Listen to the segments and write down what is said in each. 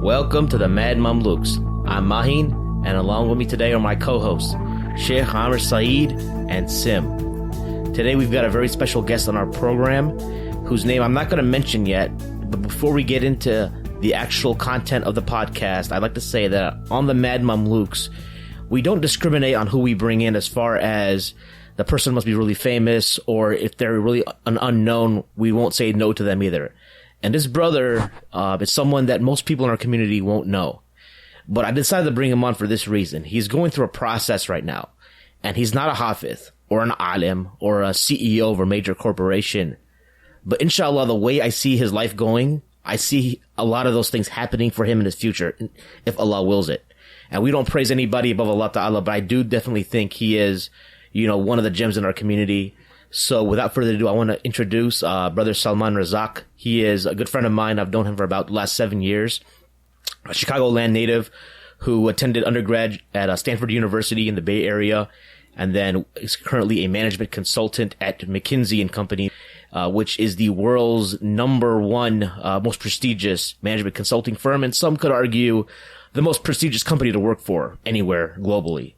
Welcome to the Mad Mamluks. I'm Mahin, and along with me today are my co-hosts, Sheikh Amr Saeed and Sim. Today we've got a very special guest on our program, whose name I'm not going to mention yet, but before we get into the actual content of the podcast, I'd like to say that on the Mad Mamluks, we don't discriminate on who we bring in as far as the person must be really famous, or if they're really an unknown, we won't say no to them either. And this brother is someone that most people in our community won't know. But I decided to bring him on for this reason. He's going through a process right now. And he's not a hafiz or an alim or a CEO of a major corporation. But inshallah, the way I see his life going, I see a lot of those things happening for him in his future, if Allah wills it. And we don't praise anybody above Allah Ta'ala, but I do definitely think he is, one of the gems in our community. So without further ado, I want to introduce brother Salman Razzaque. He is a good friend of mine. I've known him for about the last 7 years. A Chicagoland native who attended undergrad at Stanford University in the Bay Area, and then is currently a management consultant at McKinsey and Company, which is the world's #1 most prestigious management consulting firm, and some could argue the most prestigious company to work for anywhere globally.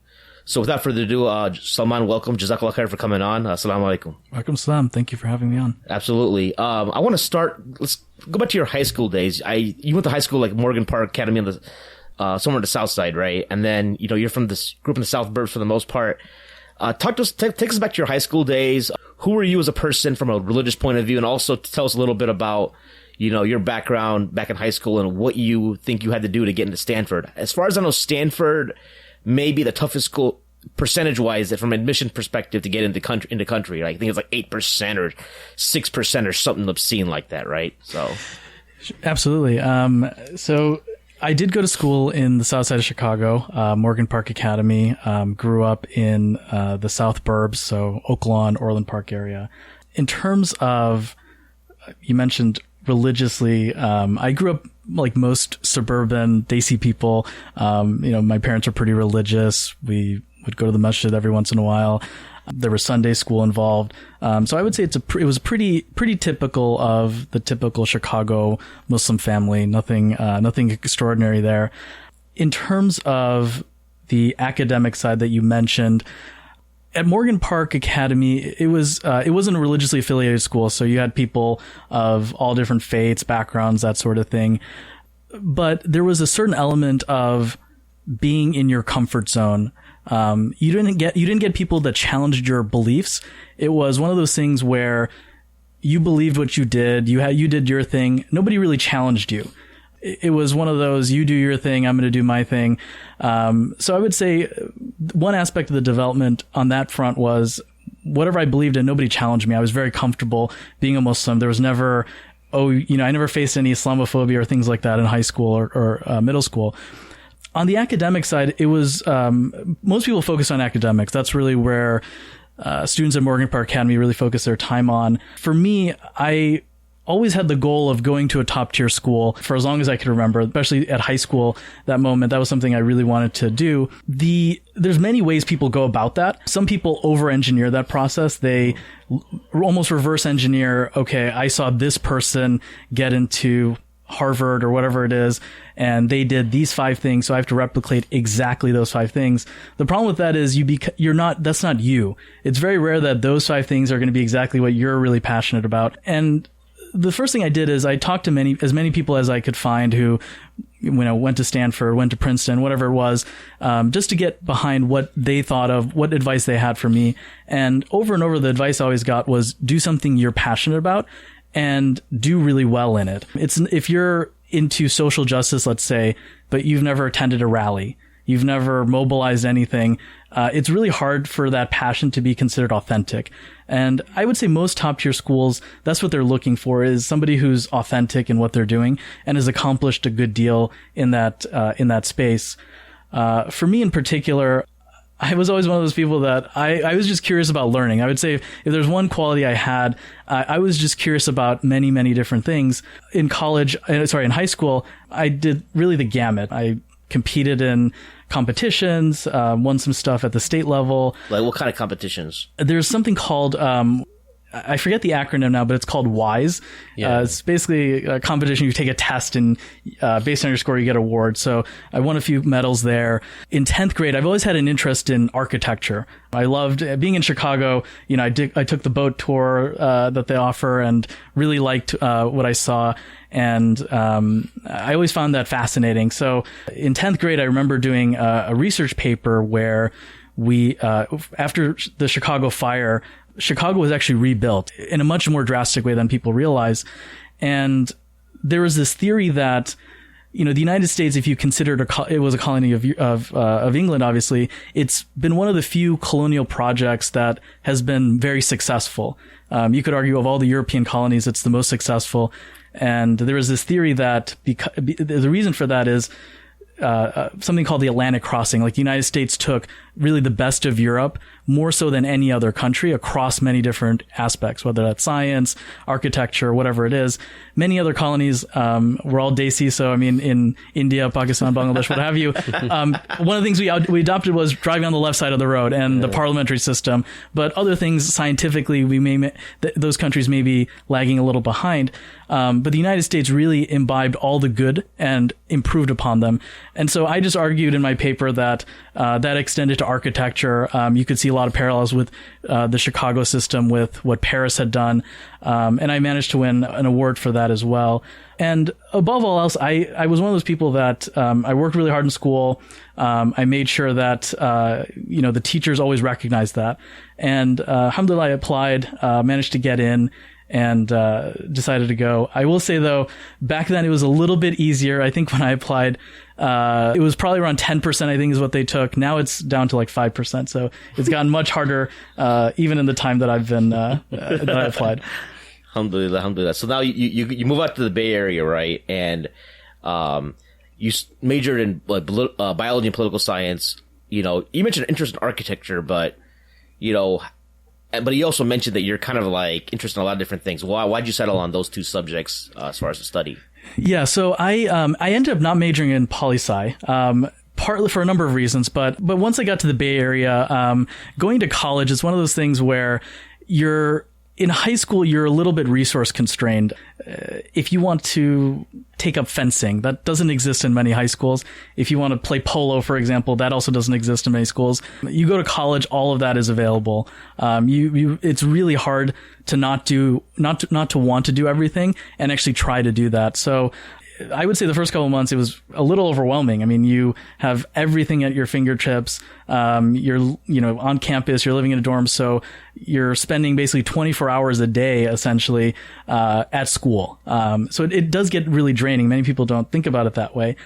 So without further ado, Salman, welcome. Jazakallah khair for coming on. Assalamu alaikum. Walaikum salam. Thank you for having me on. Absolutely. I want to start, let's go back to your high school days. You went to high school like Morgan Park Academy on the, somewhere on the south side, right? And then, you're from this group in the South Burbs for the most part. Take us back to your high school days. Who were you as a person from a religious point of view? And also tell us a little bit about, your background back in high school and what you think you had to do to get into Stanford. As far as I know, Stanford may be the toughest school percentage-wise from an admission perspective to get into country. I think it's like 8% or 6% or something obscene like that, right? So, absolutely. So I did go to school in the south side of Chicago, Morgan Park Academy. Grew up in the South Burbs, so Oak Lawn, Orland Park area. In terms of, you mentioned religiously, I grew up like most suburban Desi people. My parents were pretty religious. We would go to the masjid every once in a while. There was Sunday school involved. So I would say it was pretty typical of the typical Chicago Muslim family. Nothing extraordinary there. In terms of the academic side that you mentioned, at Morgan Park Academy, it wasn't a religiously affiliated school, so you had people of all different faiths, backgrounds, that sort of thing. But there was a certain element of being in your comfort zone. You didn't get people that challenged your beliefs. It was one of those things where you believed what you did, you did your thing. Nobody really challenged you. It was one of those, you do your thing, I'm going to do my thing. So I would say one aspect of the development on that front was whatever I believed in, nobody challenged me. I was very comfortable being a Muslim. There was never, I never faced any Islamophobia or things like that in high school or middle school. On the academic side, it was, most people focus on academics. That's really where students at Morgan Park Academy really focus their time on. For me, I always had the goal of going to a top tier school for as long as I could remember, especially at high school. That was something I really wanted to do. There's many ways people go about that. Some people over-engineer that process. They almost reverse engineer, okay, I saw this person get into Harvard or whatever it is, and they did these 5 things, so I have to replicate exactly those 5 things. The problem with that is that's not you. It's very rare that those 5 things are going to be exactly what you're really passionate about. And the first thing I did is I talked to as many people as I could find who, went to Stanford, went to Princeton, whatever it was, just to get behind what they thought of, what advice they had for me. And over, the advice I always got was do something you're passionate about and do really well in it. If you're into social justice, let's say, but you've never attended a rally, you've never mobilized anything, it's really hard for that passion to be considered authentic. And I would say most top tier schools, that's what they're looking for, is somebody who's authentic in what they're doing and has accomplished a good deal in that space. For me in particular, I was always one of those people that I was just curious about learning. I would say if there's one quality I had, I was just curious about many, many different things. In high school, I did really the gamut. I competed in competitions, won some stuff at the state level. Like what kind of competitions? There's something called I forget the acronym now, but it's called WISE. Yeah. It's basically a competition. You take a test and based on your score, you get an award. So I won a few medals there. In 10th grade, I've always had an interest in architecture. I loved being in Chicago. I took the boat tour that they offer and really liked what I saw. And I always found that fascinating. So in 10th grade, I remember doing a research paper where we, after the Chicago fire, Chicago was actually rebuilt in a much more drastic way than people realize. And there was this theory that, the United States, if you considered it was a colony of England, obviously, it's been one of the few colonial projects that has been very successful. You could argue of all the European colonies, it's the most successful. And there was this theory that the reason for that is something called the Atlantic crossing. Like the United States took really the best of Europe, more so than any other country, across many different aspects, whether that's science, architecture, whatever it is. Many other colonies were all Desi. So, in India, Pakistan, Bangladesh, what have you. One of the things we adopted was driving on the left side of the road and the parliamentary system. But other things, scientifically, those countries may be lagging a little behind. But the United States really imbibed all the good and improved upon them. And so I just argued in my paper that that extended to architecture. You could see a lot of parallels with the Chicago system with what Paris had done. And I managed to win an award for that as well. And above all else, I was one of those people that I worked really hard in school. I made sure that the teachers always recognized that. And alhamdulillah, I applied, managed to get in, and decided to go. I will say, though, back then it was a little bit easier. I think when I applied, it was probably around 10%, I think, is what they took. Now it's down to like 5%. So it's gotten much harder, even in the time that I've been that I applied. Alhamdulillah. So now you move out to the Bay Area, right? And you majored in biology and political science. You mentioned interest in architecture, but you also mentioned that you're kind of like interested in a lot of different things. Why'd you settle on those two subjects as far as the study? Yeah, so I ended up not majoring in poli-sci, partly for a number of reasons, but once I got to the Bay Area, going to college is one of those things where in high school, you're a little bit resource constrained. If you want to take up fencing, that doesn't exist in many high schools. If you want to play polo, for example, that also doesn't exist in many schools. You go to college, all of that is available. It's really hard to not to want to do everything and actually try to do that. So I would say the first couple of months, it was a little overwhelming. You have everything at your fingertips. You're, on campus, you're living in a dorm. So you're spending basically 24 hours a day, essentially, at school. So it does get really draining. Many people don't think about it that way.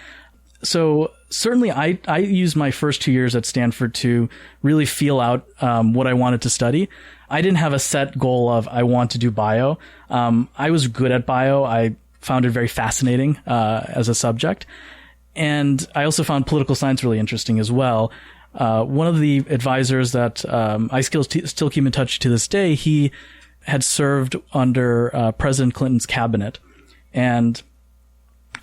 So certainly I used my first 2 years at Stanford to really feel out, what I wanted to study. I didn't have a set goal of, I want to do bio. I was good at bio. I found it very fascinating as a subject. And I also found political science really interesting as well. One of the advisors that I still keep in touch to this day, he had served under President Clinton's cabinet. And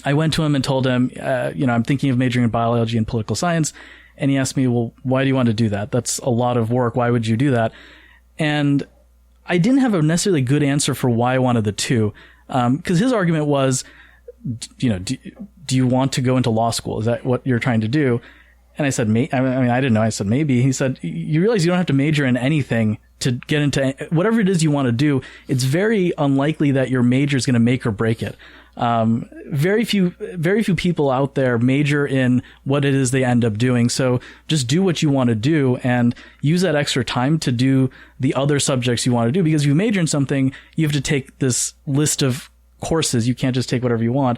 I went to him and told him, I'm thinking of majoring in biology and political science. And he asked me, well, why do you want to do that? That's a lot of work. Why would you do that? And I didn't have a necessarily good answer for why I wanted the two. Because his argument was, do you want to go into law school? Is that what you're trying to do? And I said, I didn't know. I said, maybe. He said, you realize you don't have to major in anything to get into whatever it is you want to do. It's very unlikely that your major is going to make or break it. Very few people out there major in what it is they end up doing. So just do what you want to do and use that extra time to do the other subjects you want to do. Because if you major in something, you have to take this list of courses. You can't just take whatever you want.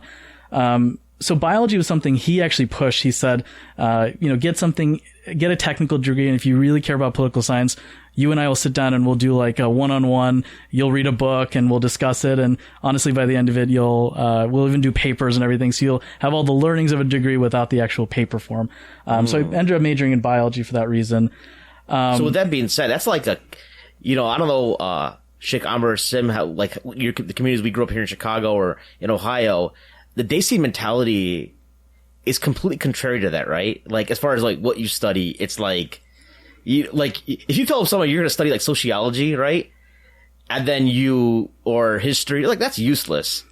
So biology was something he actually pushed. He said, get a technical degree. And if you really care about political science, you and I will sit down and we'll do like a one-on-one. You'll read a book and we'll discuss it. And honestly, by the end of it, we'll even do papers and everything. So you'll have all the learnings of a degree without the actual paper form. So I ended up majoring in biology for that reason. So with that being said, that's like I don't know, Sheikh Amr, Sim, how the communities we grew up here in Chicago or in Ohio, the Desi mentality is completely contrary to that, right? Like, as far as like what you study, it's like, if you tell someone you're going to study like sociology, right? and then or history, like that's useless.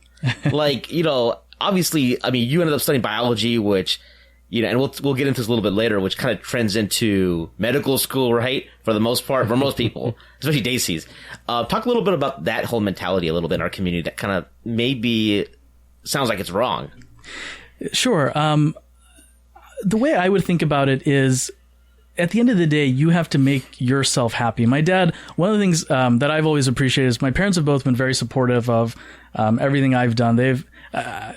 Like, obviously, I mean, you ended up studying biology, which, and we'll get into this a little bit later, which kind of trends into medical school, right? For the most part, for most people, especially Dacey's. Talk a little bit about that whole mentality a little bit in our community that kind of maybe sounds like it's wrong. Sure. The way I would think about it is, at the end of the day, you have to make yourself happy. My dad, one of the things that I've always appreciated is my parents have both been very supportive of everything I've done. They've,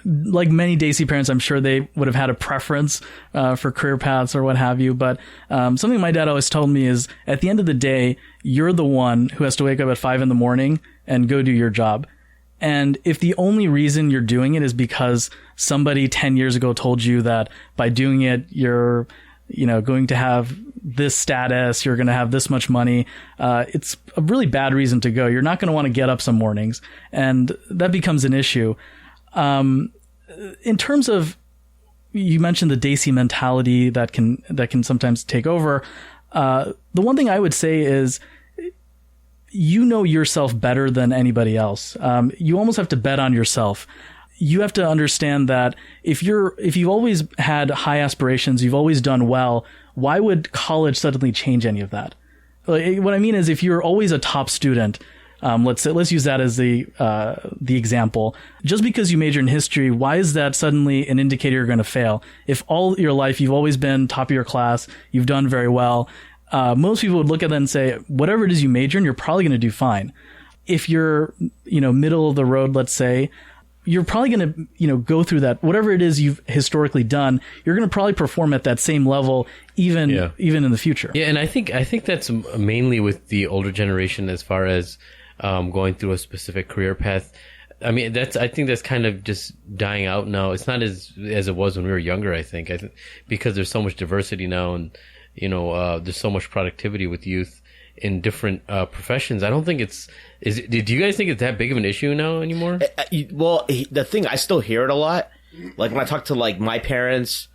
like many Dacey parents, I'm sure they would have had a preference for career paths or what have you. But something my dad always told me is, at the end of the day, you're the one who has to wake up at 5 a.m. and go do your job. And if the only reason you're doing it is because somebody 10 years ago told you that by doing it, you're going to have this status, you're going to have this much money, it's a really bad reason to go. You're not going to want to get up some mornings, and that becomes an issue. In terms of, you mentioned the Dacey mentality that can sometimes take over. The one thing I would say is, you know yourself better than anybody else. You almost have to bet on yourself. You have to understand that if you've always had high aspirations, you've always done well, why would college suddenly change any of that? Like, what I mean is, if you're always a top student, let's use that as the example. Just because you major in history, why is that suddenly an indicator you're going to fail? If all your life you've always been top of your class, you've done very well, most people would look at that and say, whatever it is you major in, you're probably going to do fine. If you're, middle of the road, let's say, you're probably going to, go through that. Whatever it is you've historically done, you're going to probably perform at that same level, even in the future. Yeah, and I think that's mainly with the older generation as far as going through a specific career path. I mean, I think that's kind of just dying out now. It's not as it was when we were younger, I think because there's so much diversity now, and there's so much productivity with youth in different professions. I don't think do you guys think it's that big of an issue now anymore? Well, the thing, I still hear it a lot. Like when I talk to like my parents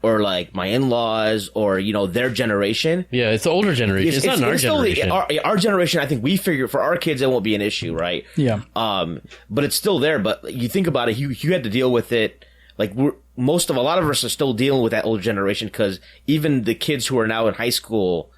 or like my in-laws or, their generation. Yeah, it's the older generation. It's not our generation. Our generation, I think we figure for our kids, it won't be an issue, right? Yeah. But it's still there. But you think about it, you had to deal with it. Like a lot of us are still dealing with that older generation, because even the kids who are now in high school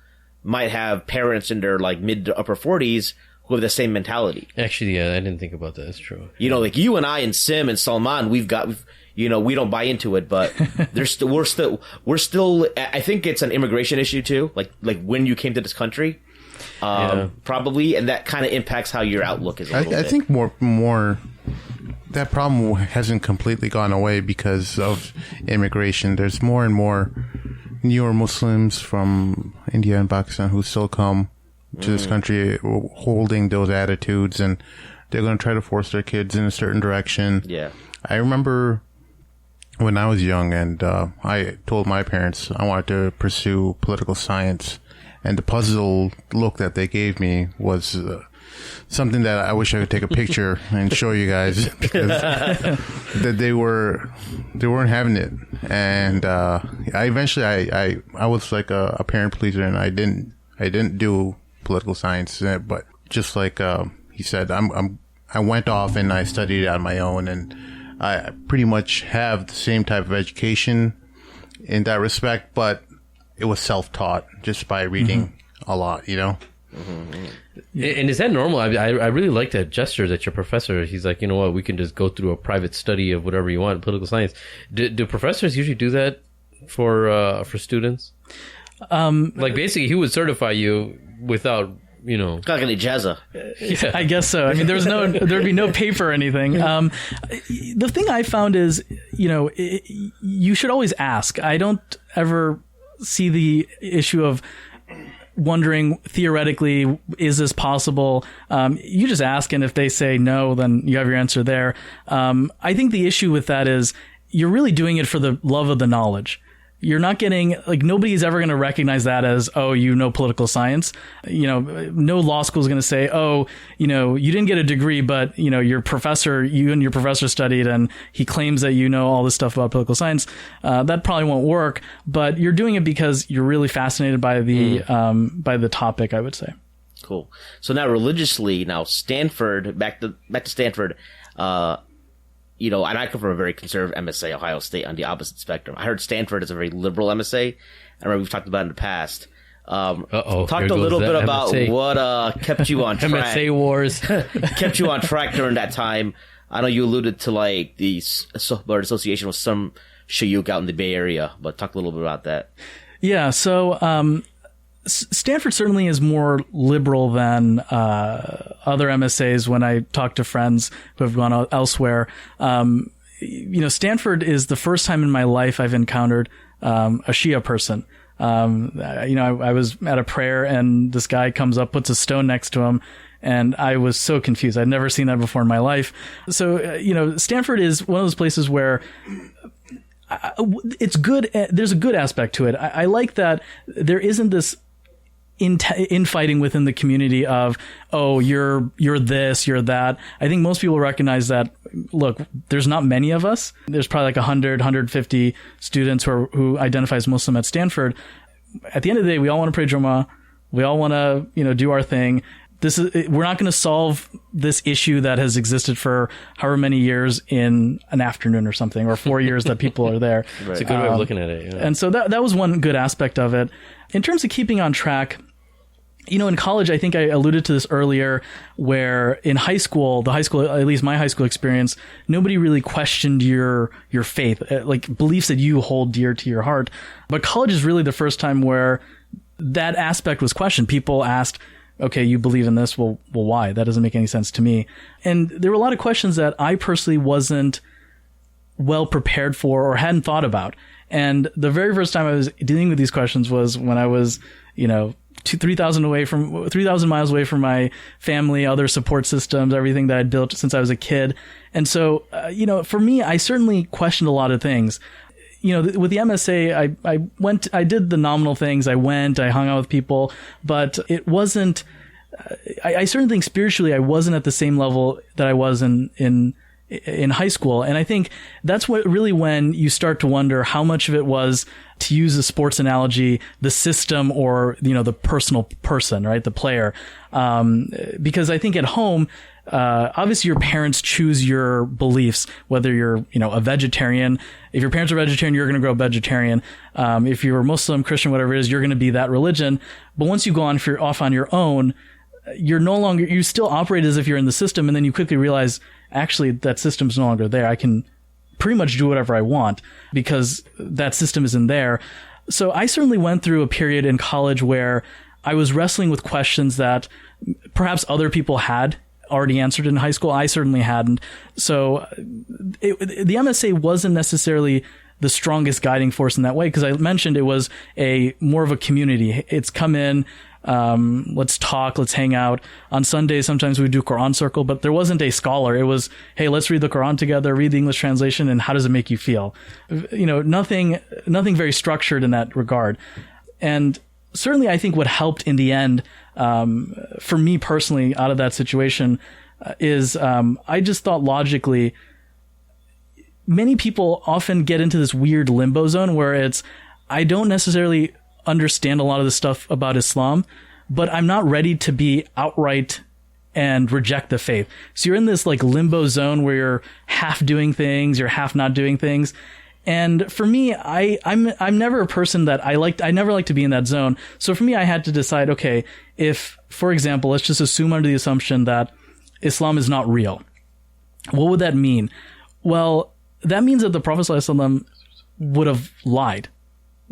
might have parents in their like mid to upper 40s who have the same mentality. Actually, yeah, I didn't think about that. That's true. Like you and I and Sim and Salman, we don't buy into it, but we're still, I think it's an immigration issue too. Like when you came to this country, probably, and that kind of impacts how your outlook is a little bit. I think more that problem hasn't completely gone away because of immigration. There's more and more newer Muslims from India and Pakistan who still come to this country holding those attitudes, and they're going to try to force their kids in a certain direction. Yeah. I remember when I was young, and I told my parents I wanted to pursue political science, and the puzzled look that they gave me was something that I wish I could take a picture and show you guys, because that they weren't having it. And I was like a parent pleaser, and I didn't do political science, but just like he said, I went off and I studied on my own, and I pretty much have the same type of education in that respect, but it was self-taught just by reading a lot, Mm-hmm. And is that normal? I really like that gesture that your professor, he's like, you know what, we can just go through a private study of whatever you want, political science. Do professors usually do that for students? Like basically he would certify you without, Like an ijaza. Yeah. I guess so. I mean, there'd be no paper or anything. The thing I found is, you should always ask. I don't ever see the issue of wondering theoretically, is this possible? You just ask, and if they say no, then you have your answer there. I think the issue with that is you're really doing it for the love of the knowledge. You're not getting, like, nobody's ever going to recognize that as, oh, political science. No law school is going to say, oh, you didn't get a degree, but, you and your professor studied and he claims that you know all this stuff about political science. That probably won't work, but you're doing it because you're really fascinated by the topic, I would say. Cool. So now religiously, now Stanford, back to Stanford, you know, and I come from a very conservative MSA, Ohio State, on the opposite spectrum. I heard Stanford is a very liberal MSA. I remember we've talked about it in the past. Talked a little bit about MSA. What kept you on track. MSA wars. Kept you on track during that time. I know you alluded to like the association with some shayuk out in the Bay Area, but talk a little bit about that. Yeah, so Stanford certainly is more liberal than other MSAs. When I talk to friends who have gone elsewhere, you know, Stanford is the first time in my life I've encountered a Shia person. You know, I was at a prayer and this guy comes up, puts a stone next to him, and I was so confused. I'd never seen that before in my life. So, you know, Stanford is one of those places where it's good. There's a good aspect to it. I like that there isn't this infighting within the community of, oh, you're this, you're that. I think most people recognize that, look, there's not many of us. There's probably like 100, 150 students who identify as Muslim at Stanford. At the end of the day, we all want to pray Jummah. We all want to, you know, do our thing. We're not going to solve this issue that has existed for however many years in an afternoon or something, or 4 years that people are there. Right. It's a good way of looking at it. Yeah. And so that was one good aspect of it. In terms of keeping on track, you know, in college, I think I alluded to this earlier, where in high school, at least my high school experience, nobody really questioned your faith, like beliefs that you hold dear to your heart. But college is really the first time where that aspect was questioned. People asked, okay, you believe in this? Well, why? That doesn't make any sense to me. And there were a lot of questions that I personally wasn't well prepared for or hadn't thought about. And the very first time I was dealing with these questions was when I was, you know, 3,000 miles away from my family, other support systems, everything that I'd built since I was a kid. And so, you know, for me, I certainly questioned a lot of things. You know, with the MSA, I did the nominal things. I hung out with people, but it wasn't, I certainly think spiritually I wasn't at the same level that I was in high school. And I think that's what really when you start to wonder how much of it was, to use a sports analogy, the system or, you know, the personal person, right? The player. Because I think at home, obviously your parents choose your beliefs, whether you're, you know, a vegetarian. If your parents are vegetarian, you're going to grow up vegetarian. If you're Muslim, Christian, whatever it is, you're going to be that religion. But once you go off on your own, you still operate as if you're in the system. And then you quickly realize, actually, that system's no longer there. I can pretty much do whatever I want because that system isn't there. So I certainly went through a period in college where I was wrestling with questions that perhaps other people had already answered in high school. I certainly hadn't. So the MSA wasn't necessarily the strongest guiding force in that way, because I mentioned it was more of a community. It's come in, let's talk, let's hang out. On Sundays, sometimes we do Quran circle, but there wasn't a scholar. It was, hey, let's read the Quran together, read the English translation, and how does it make you feel? You know, nothing very structured in that regard. And certainly I think what helped in the end, for me personally out of that situation, is I just thought logically, many people often get into this weird limbo zone where it's, I don't necessarily understand a lot of the stuff about Islam, but I'm not ready to be outright and reject the faith. So you're in this like limbo zone where you're half doing things, you're half not doing things. And for me, I'm never a person that I never like to be in that zone. So for me, I had to decide, okay, if, for example, let's just assume under the assumption that Islam is not real. What would that mean? Well, that means that the Prophet ﷺ would have lied.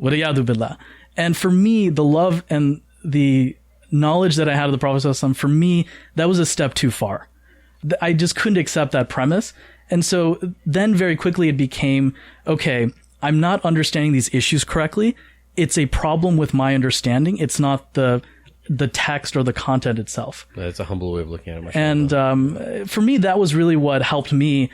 Waliyadu billah. And for me, the love and the knowledge that I had of the Prophet ﷺ, for me, that was a step too far. I just couldn't accept that premise. And so then very quickly it became, okay, I'm not understanding these issues correctly. It's a problem with my understanding. It's not the text or the content itself. That's a humble way of looking at it. And for me, that was really what helped me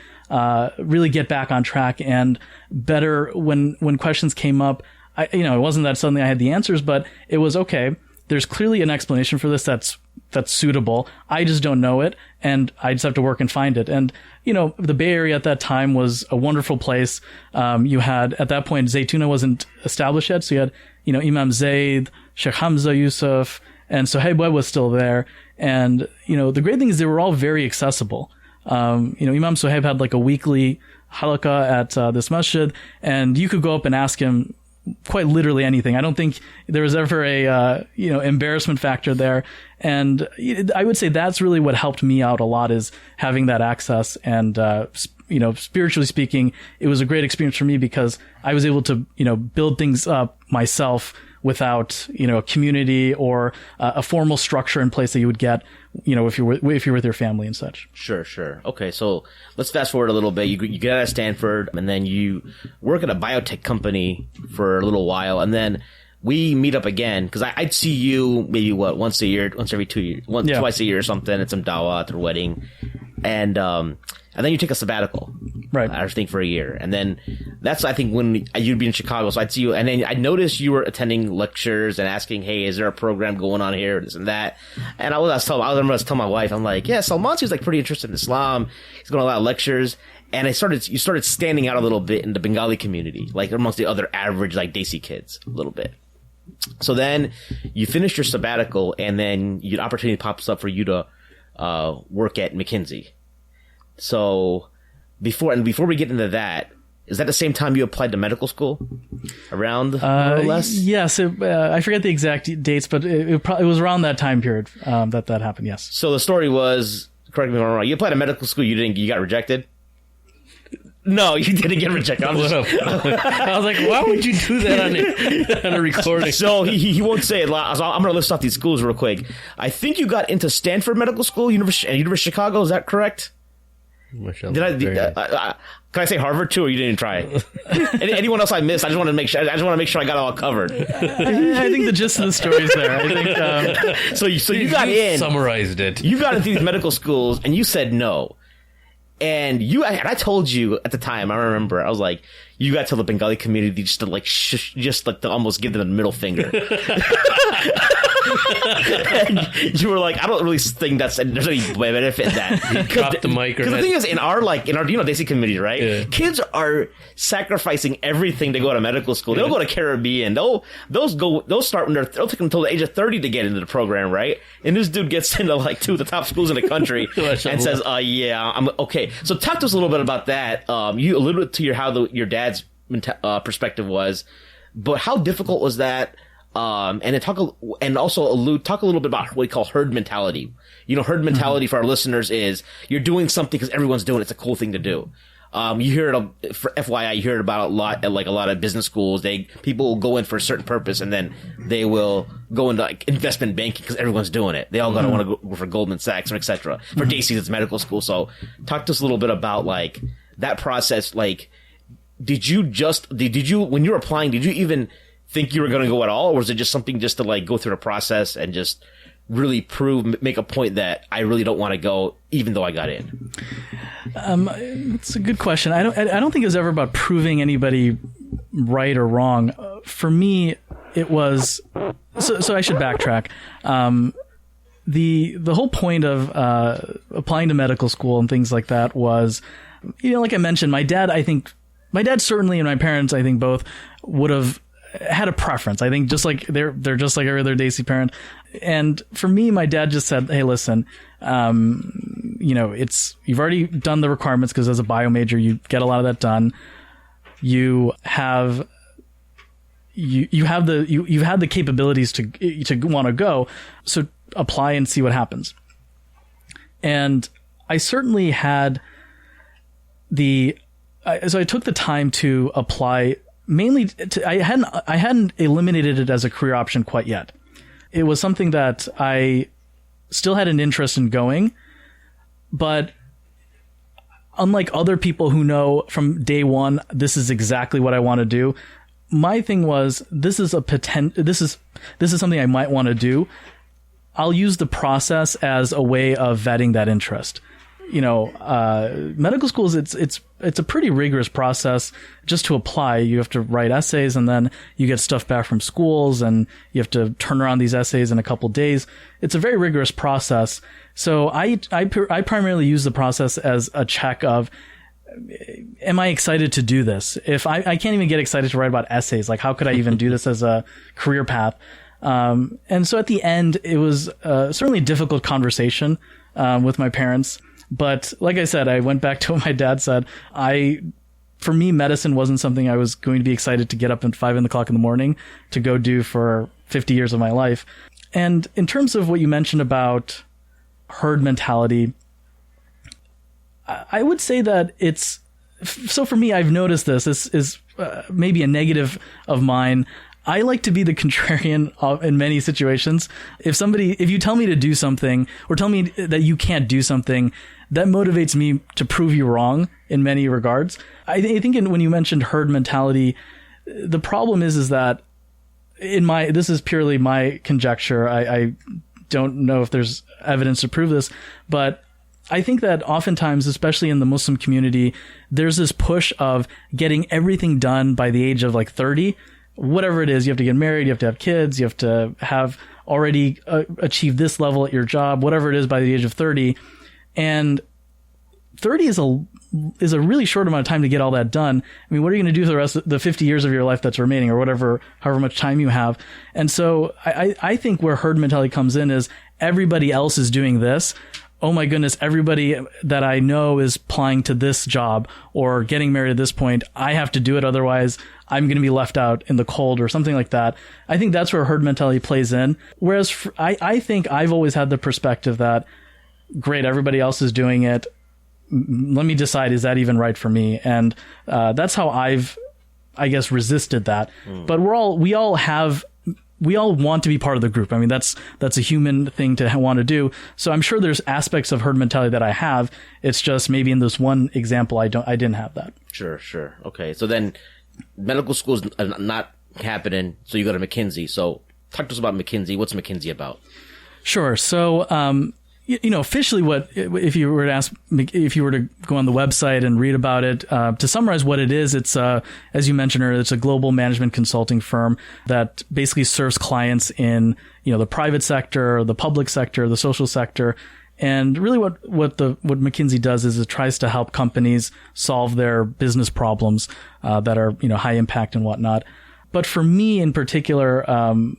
really get back on track and better when questions came up. It wasn't that suddenly I had the answers, but it was, okay, there's clearly an explanation for this that's suitable. I just don't know it, and I just have to work and find it. And, the Bay Area at that time was a wonderful place. You had, at that point, Zaytuna wasn't established yet, so you had, Imam Zayd, Sheikh Hamza Yusuf, And so Web was still there. And, the great thing is they were all very accessible. Imam Sohaib had like a weekly halaqah at this masjid, and you could go up and ask him quite literally anything. I don't think there was ever a, embarrassment factor there. And I would say that's really what helped me out a lot, is having that access. And, spiritually speaking, it was a great experience for me because I was able to, build things up myself without, a community or a formal structure in place that you would get, if you're with your family and such. Sure. Okay, so let's fast forward a little bit. You get out of Stanford, and then you work at a biotech company for a little while, and then we meet up again because I'd see you maybe once a year, once every 2 years, twice a year or something at some dawah at their wedding, and then you take a sabbatical, right? I think for a year, and then that's I think when you'd be in Chicago, so I'd see you, and then I noticed you were attending lectures and asking, "Hey, is there a program going on here? This and that." And I was telling my wife, I'm like, "Yeah, Salman seems like pretty interested in Islam. He's going to a lot of lectures." And you started standing out a little bit in the Bengali community, like amongst the other average like Desi kids, a little bit. So then you finish your sabbatical, and then an opportunity pops up for you to work at McKinsey. So before we get into that, is that the same time you applied to medical school? Around more or less? Yes, I forget the exact dates, but it was around that time period that happened. Yes. So the story was, correct me if I'm wrong, you applied to medical school, you got rejected. No, you didn't get rejected. I was like, why would you do that on a recording? So he won't say it. So I'm going to list off these schools real quick. I think you got into Stanford Medical School, University of Chicago. Is that correct? Can I say Harvard too, or you didn't try? Anyone else I missed? I just want to make sure I got it all covered. I think the gist of the story is there. I think so you got in. Summarized it. You got into these medical schools, and you said no. And I told you at the time, I remember, I was like, you got to the Bengali community just to almost give them the middle finger. And you were like, I don't really think there's any benefit in that. Drop the mic. Because the thing is, in our Desi community, right? Yeah. Kids are sacrificing everything to go to medical school. They'll go to Caribbean. They'll start when they'll take them until the age of 30 to get into the program, right? And this dude gets into like two of the top schools in the country and says, yeah, I'm okay. So talk to us a little bit about that. You alluded to how your dad's perspective was, but how difficult was that? And then talk a little bit about what we call herd mentality. Herd mentality for our listeners is you're doing something because everyone's doing it. It's a cool thing to do. You hear it, for FYI, you hear it about a lot at like a lot of business schools. People will go in for a certain purpose, and then they will go into like investment banking because everyone's doing it. They all want to go for Goldman Sachs or etc. For Desi's, it's medical school. So talk to us a little bit about like that process. Like, did you when you were applying, did you even think you were going to go at all, or was it just something just to like go through the process and just really make a point that I really don't want to go, even though I got in? It's a good question. I don't think it was ever about proving anybody right or wrong. For me, it was so I should backtrack. The whole point of applying to medical school and things like that was, like I mentioned, my dad certainly, and my parents, I think both would have had a preference. I think just like they're just like every other Desi parent. And for me, my dad just said, "Hey, listen, you've already done the requirements because as a bio major, you get a lot of that done. You have the capabilities to want to go. So apply and see what happens." And I certainly had so I took the time to apply. Mainly, I hadn't eliminated it as a career option quite yet. It was something that I still had an interest in going, but unlike other people who know from day one, this is exactly what I want to do. My thing was, this is something I might want to do. I'll use the process as a way of vetting that interest. Medical schools, it's a pretty rigorous process just to apply. You have to write essays, and then you get stuff back from schools, and you have to turn around these essays in a couple days. It's a very rigorous process. So I primarily use the process as a check of, am I excited to do this? If I can't even get excited to write about essays, like how could I even do this as a career path? And so at the end, it was certainly a difficult conversation with my parents. But like I said, I went back to what my dad said. For me, medicine wasn't something I was going to be excited to get up at 5 o'clock in the morning to go do for 50 years of my life. And in terms of what you mentioned about herd mentality, I would say that so for me, I've noticed this is maybe a negative of mine. I like to be the contrarian in many situations. If you tell me to do something or tell me that you can't do something, that motivates me to prove you wrong in many regards. I think when you mentioned herd mentality, the problem is that this is purely my conjecture. I don't know if there's evidence to prove this, but I think that oftentimes, especially in the Muslim community, there's this push of getting everything done by the age of like 30. Whatever it is, you have to get married, you have to have kids, you have to have already achieved this level at your job, whatever it is by the age of 30. And 30 is a really short amount of time to get all that done. I mean, what are you going to do for the rest of the 50 years of your life that's remaining, or however much time you have? And so I think where herd mentality comes in is everybody else is doing this. Oh my goodness, everybody that I know is applying to this job or getting married at this point. I have to do it. Otherwise, I'm going to be left out in the cold or something like that. I think that's where herd mentality plays in. Whereas I think I've always had the perspective that, great, everybody else is doing it. Let me decide, is that even right for me? And that's how I've, I guess, resisted that. But we all want to be part of the group. I mean, that's a human thing to want to do. So I'm sure there's aspects of herd mentality that I have. It's just maybe in this one example, I didn't have that. Sure. Okay. So then medical school's not happening. So you go to McKinsey. So talk to us about McKinsey. What's McKinsey about? Sure. So, officially if you were to go on the website and read about it, to summarize what it is, it's, as you mentioned earlier, it's a global management consulting firm that basically serves clients in, the private sector, the public sector, the social sector. And really what McKinsey does is it tries to help companies solve their business problems, that are, high impact and whatnot. But for me in particular,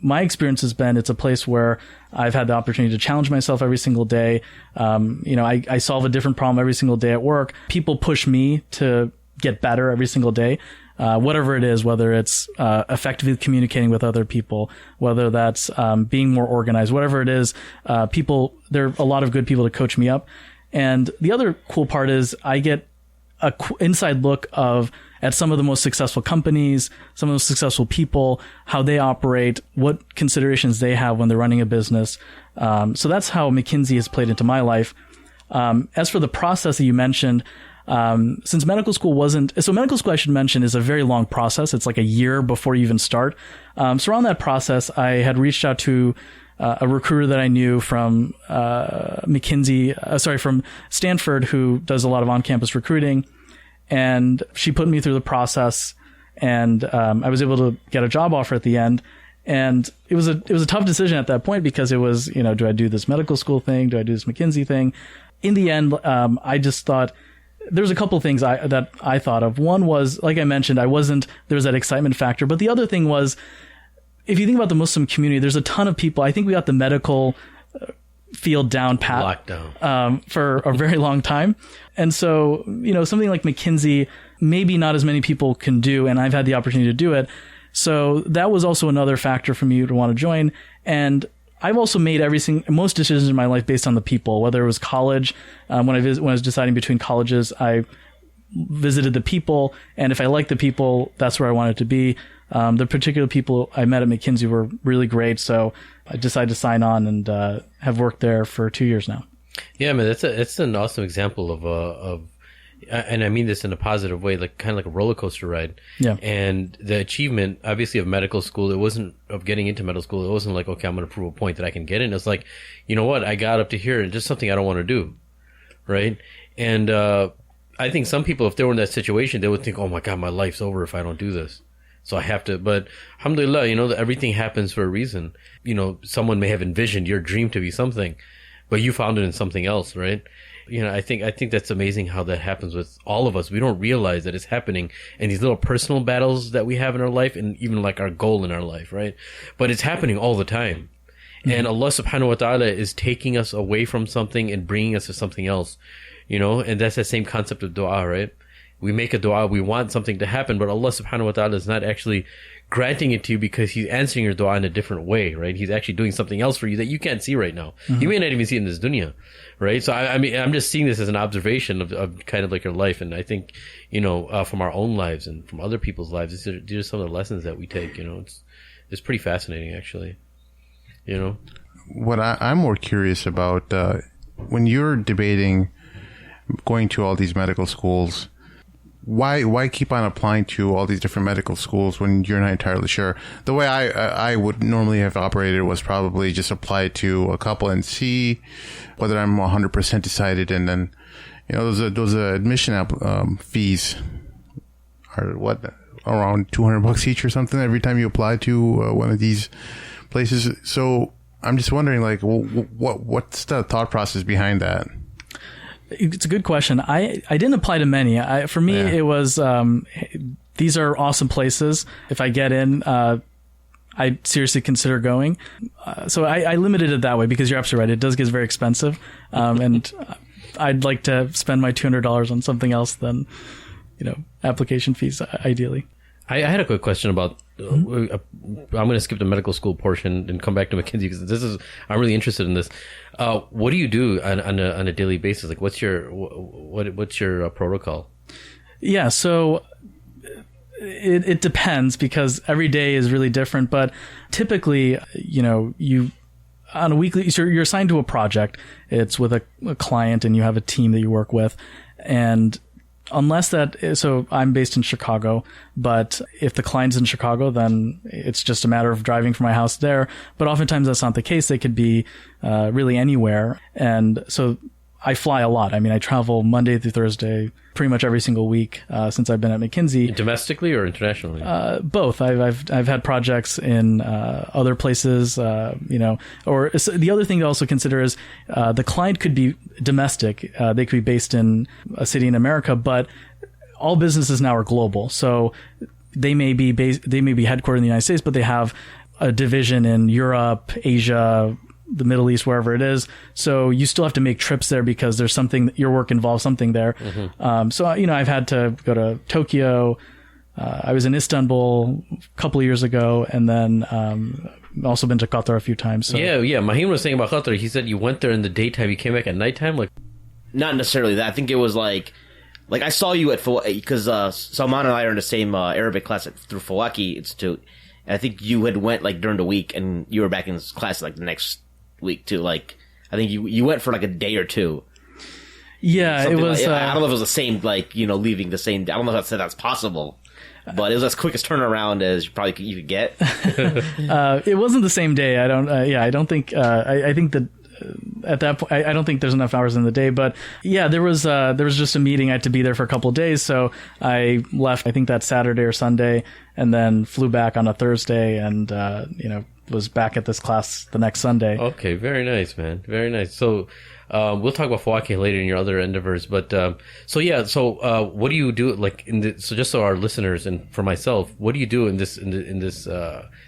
my experience has been, it's a place where I've had the opportunity to challenge myself every single day. I solve a different problem every single day at work. People push me to get better every single day. Whatever it is, whether it's, effectively communicating with other people, whether that's, being more organized, whatever it is, there are a lot of good people to coach me up. And the other cool part is I get a inside look at some of the most successful companies, some of the most successful people, how they operate, what considerations they have when they're running a business. So that's how McKinsey has played into my life. As for the process that you mentioned, since medical school medical school, I should mention, is a very long process. It's like a year before you even start. So around that process, I had reached out to a recruiter that I knew from from Stanford, who does a lot of on-campus recruiting. And she put me through the process, and I was able to get a job offer at the end. And it was a tough decision at that point, because it was, do I do this medical school thing? Do I do this McKinsey thing? In the end, I just thought there was a couple of things that I thought of. One was, like I mentioned, there was that excitement factor. But the other thing was, if you think about the Muslim community, there's a ton of people. I think we got the medical field down pat for a very long time. And so, something like McKinsey, maybe not as many people can do, and I've had the opportunity to do it. So that was also another factor for me to want to join. And I've also made most decisions in my life based on the people, whether it was college. When I was deciding between colleges, I visited the people, and if I liked the people, that's where I wanted to be. The particular people I met at McKinsey were really great, so I decided to sign on and have worked there for 2 years now. Yeah, man, that's an awesome example of, and I mean this in a positive way, kind of like a roller coaster ride. Yeah. And the achievement, obviously, of medical school, it wasn't of getting into medical school. It wasn't like, okay, I'm going to prove a point that I can get in. It's like, you know what, I got up to here, and just something I don't want to do, right? And I think some people, if they were in that situation, they would think, oh my God, my life's over if I don't do this. So I have to, but alhamdulillah, everything happens for a reason. Someone may have envisioned your dream to be something, but you found it in something else, right? I think that's amazing how that happens with all of us. We don't realize that it's happening in these little personal battles that we have in our life, and even like our goal in our life, right? But it's happening all the time. And Allah subhanahu wa ta'ala is taking us away from something and bringing us to something else, and that's the same concept of dua, right? We make a dua, we want something to happen, but Allah subhanahu wa ta'ala is not actually granting it to you because he's answering your dua in a different way, right? He's actually doing something else for you that you can't see right now. You may not even see it in this dunya, right? So I mean, I'm just seeing this as an observation of kind of like your life. And I think, from our own lives and from other people's lives, these are some of the lessons that we take, it's pretty fascinating actually. What I'm more curious about, when you're debating going to all these medical schools, why keep on applying to all these different medical schools when you're not entirely sure? The way I would normally have operated was probably just apply to a couple and see whether I'm 100% decided, and then those admission fees are around $200 each or something every time you apply to one of these places. So I'm just wondering, like, what's the thought process behind that? It's a good question. I didn't apply to many. For me, it was, these are awesome places. If I get in, I seriously consider going. So I limited it that way because you're absolutely right. It does get very expensive. And I'd like to spend my $200 on something else than, application fees, ideally. I had a quick question about, I'm going to skip the medical school portion and come back to McKinsey because I'm really interested in this. What do you do on a daily basis? Like what's your protocol? Yeah. So it depends because every day is really different, but typically, you on a weekly, so you're assigned to a project. It's with a client and you have a team that you work with, and so I'm based in Chicago, but if the client's in Chicago, then it's just a matter of driving from my house there. But oftentimes that's not the case. They could be really anywhere. And so I fly a lot. I mean, I travel Monday through Thursday pretty much every single week since I've been at McKinsey. Domestically or internationally? Both. I've had projects in other places, or the other thing to also consider is the client could be domestic. They could be based in a city in America, but all businesses now are global. So they may be headquartered in the United States, but they have a division in Europe, Asia, the Middle East, wherever it is. So you still have to make trips there because there's something, your work involves something there. So, I've had to go to Tokyo. I was in Istanbul a couple of years ago, and then also been to Qatar a few times. So. Yeah. Mahim was saying about Qatar. He said you went there in the daytime, you came back at nighttime. Like, not necessarily that. I think it was like I saw you at because Salman and I are in the same Arabic class through Fawaki Institute, and I think you had went during the week, and you were back in class the next week too. I think you went for a day or two. Yeah, it was. I don't know if it was the same, leaving the same day. I don't know if that's possible, but it was as quick as turnaround as you could get. It wasn't the same day. I don't. I don't think. I think that at that point, I don't think there's enough hours in the day. But yeah, there was just a meeting. I had to be there for a couple of days, so I left. I think that Saturday or Sunday, and then flew back on a Thursday, and was back at this class the next Sunday. Okay, very nice, man. Very nice. So we'll talk about Fawaki later in your other endeavors, but what do you do so just so our listeners and for myself, what do you do in this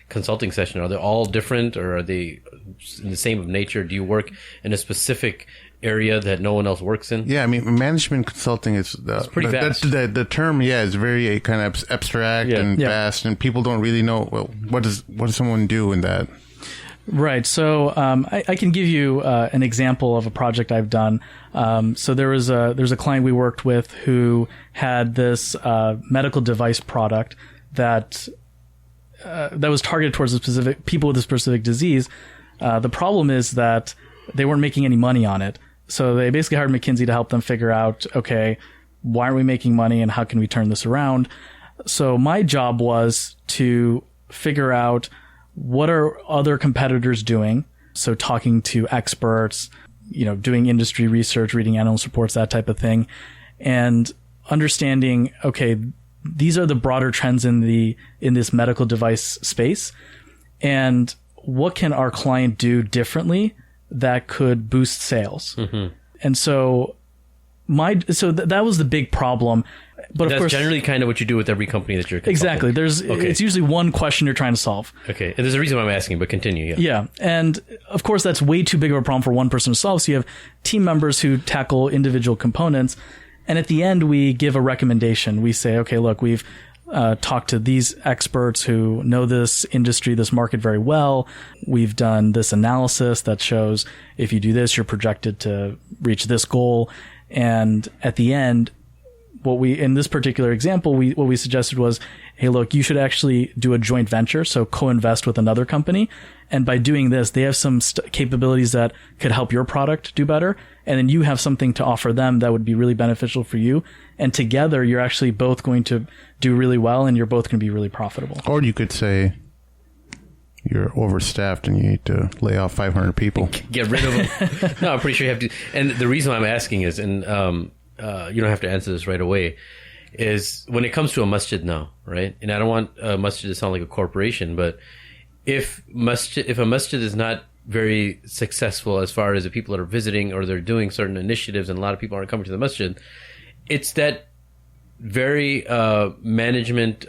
consulting session? Are they all different, or are they in the same of nature? Do you work in a specific area that no one else works in? Yeah, I mean, management consulting is it's pretty vast. The term, is very kind of abstract and vast, and people don't really know. Well, what does someone do in that? Right. So I can give you an example of a project I've done. So there's a client we worked with who had this medical device product that was targeted towards people with a specific disease. The problem is that they weren't making any money on it. So they basically hired McKinsey to help them figure out, okay, why aren't we making money and how can we turn this around? So my job was to figure out what are other competitors doing. So talking to experts, doing industry research, reading analyst reports, that type of thing, and understanding, okay, these are the broader trends in this medical device space, and what can our client do differently that could boost sales? And so that was the big problem. But That's of course, generally kind of what you do with every company that you're consulting. Exactly. It's usually one question you're trying to solve. Okay. And there's a reason why I'm asking, but continue. Yeah. Yeah. And of course, that's way too big of a problem for one person to solve. So you have team members who tackle individual components. And at the end, we give a recommendation. We say, okay, look, we've talked to these experts who know this industry, this market very well. We've done this analysis that shows if you do this, you're projected to reach this goal. And at the end, in this particular example, what we suggested was, hey, look, you should actually do a joint venture, so co-invest with another company. And by doing this, they have some capabilities that could help your product do better. And then you have something to offer them that would be really beneficial for you. And together, you're actually both going to do really well, and you're both going to be really profitable. Or you could say you're overstaffed and you need to lay off 500 people. Get rid of them. No, I'm pretty sure you have to. And the reason why I'm asking is, you don't have to answer this right away, is when it comes to a masjid now, right? And I don't want a masjid to sound like a corporation, but if a masjid is not very successful as far as the people that are visiting or they're doing certain initiatives and a lot of people aren't coming to the masjid, it's that very management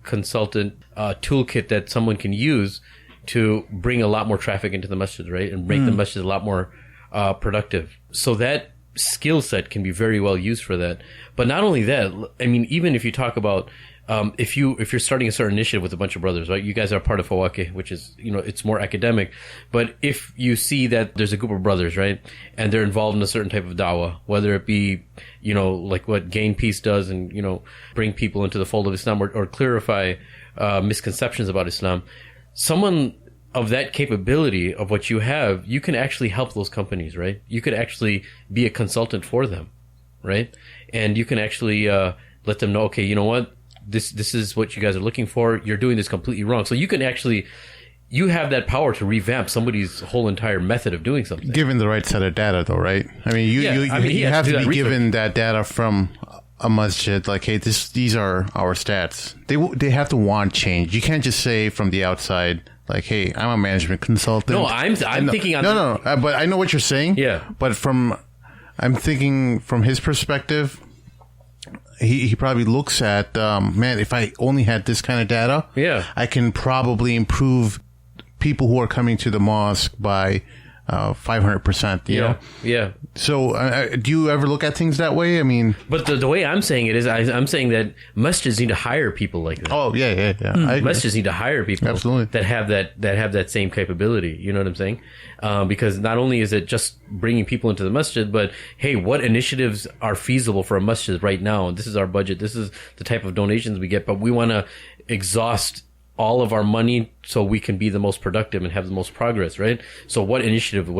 consultant toolkit that someone can use to bring a lot more traffic into the masjid, right? And make the masjid a lot more productive. So that skill set can be very well used for that. But not only that, I mean, even if you talk about if you're starting a certain initiative with a bunch of brothers, right? You guys are part of Fawake, which is, it's more academic. But if you see that there's a group of brothers, right, and they're involved in a certain type of da'wah, whether it be, like what Gain Peace does and, bring people into the fold of Islam or clarify misconceptions about Islam, someone of that capability of what you have, you can actually help those companies, right? You could actually be a consultant for them, right? And you can actually let them know, okay, you know what? This is what you guys are looking for. You're doing this completely wrong. So you can actually, you have that power to revamp somebody's whole entire method of doing something. Given the right set of data, though, right? I mean, you have to be given that data from a masjid, like, hey, these are our stats. They have to want change. You can't just say from the outside, like, hey, I'm a management consultant. No, I'm thinking on but I know what you're saying. Yeah. But I'm thinking from his perspective, he probably looks at, man, if I only had this kind of data, I can probably improve people who are coming to the mosque by 500%. You know? Yeah. So do you ever look at things that way? I mean, but the way I'm saying it is, I'm saying that masjids need to hire people like that. Oh yeah. Masjids need to hire people absolutely that have that same capability. You know what I'm saying? Because not only is it just bringing people into the masjid, but hey, what initiatives are feasible for a masjid right now? And this is our budget. This is the type of donations we get, but we want to exhaust all of our money so we can be the most productive and have the most progress, right? So what initiative for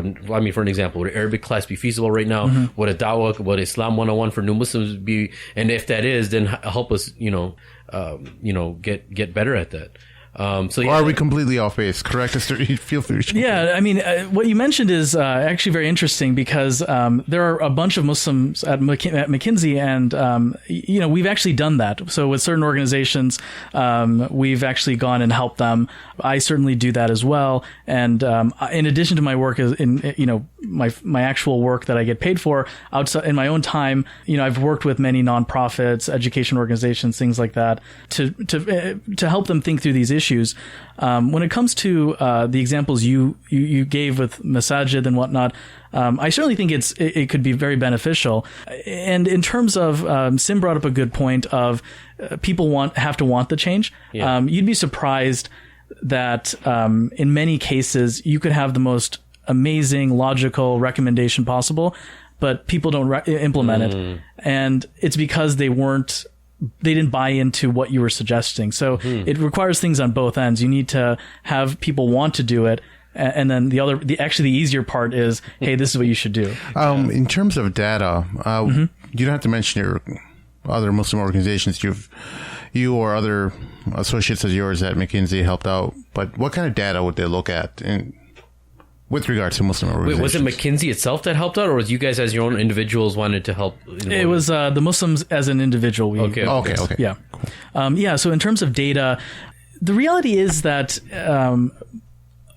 an example, would an Arabic class be feasible right now? Mm-hmm. Would a da'wah, would Islam 101 for new Muslims be? And if that is, then help us, get better at that. Or are we completely off base? Correct us. Feel free to Yeah, I mean, what you mentioned is actually very interesting because there are a bunch of Muslims at McKinsey, and we've actually done that. So with certain organizations, we've actually gone and helped them. I certainly do that as well. And in addition to my work my actual work that I get paid for outside in my own time, I've worked with many nonprofits, education organizations, things like that, to help them think through these issues. When it comes to the examples you gave with masajid and whatnot, I certainly think it could be very beneficial. And in terms of Sim brought up a good point of people have to want the change. Yeah. You'd be surprised that in many cases you could have the most amazing logical recommendation possible, but people don't implement it, and it's because they didn't buy into what you were suggesting. So it requires things on both ends. You need to have people want to do it. And then the easier part is, hey, this is what you should do. In terms of data, you don't have to mention your other Muslim organizations you or other associates of yours at McKinsey helped out. But what kind of data would they look at with regards to Muslim organizations? Wait, was it McKinsey itself that helped out, or was you guys as your own individuals wanted to help? It was the Muslims as an individual. Okay. Yeah. Cool. So in terms of data, the reality is that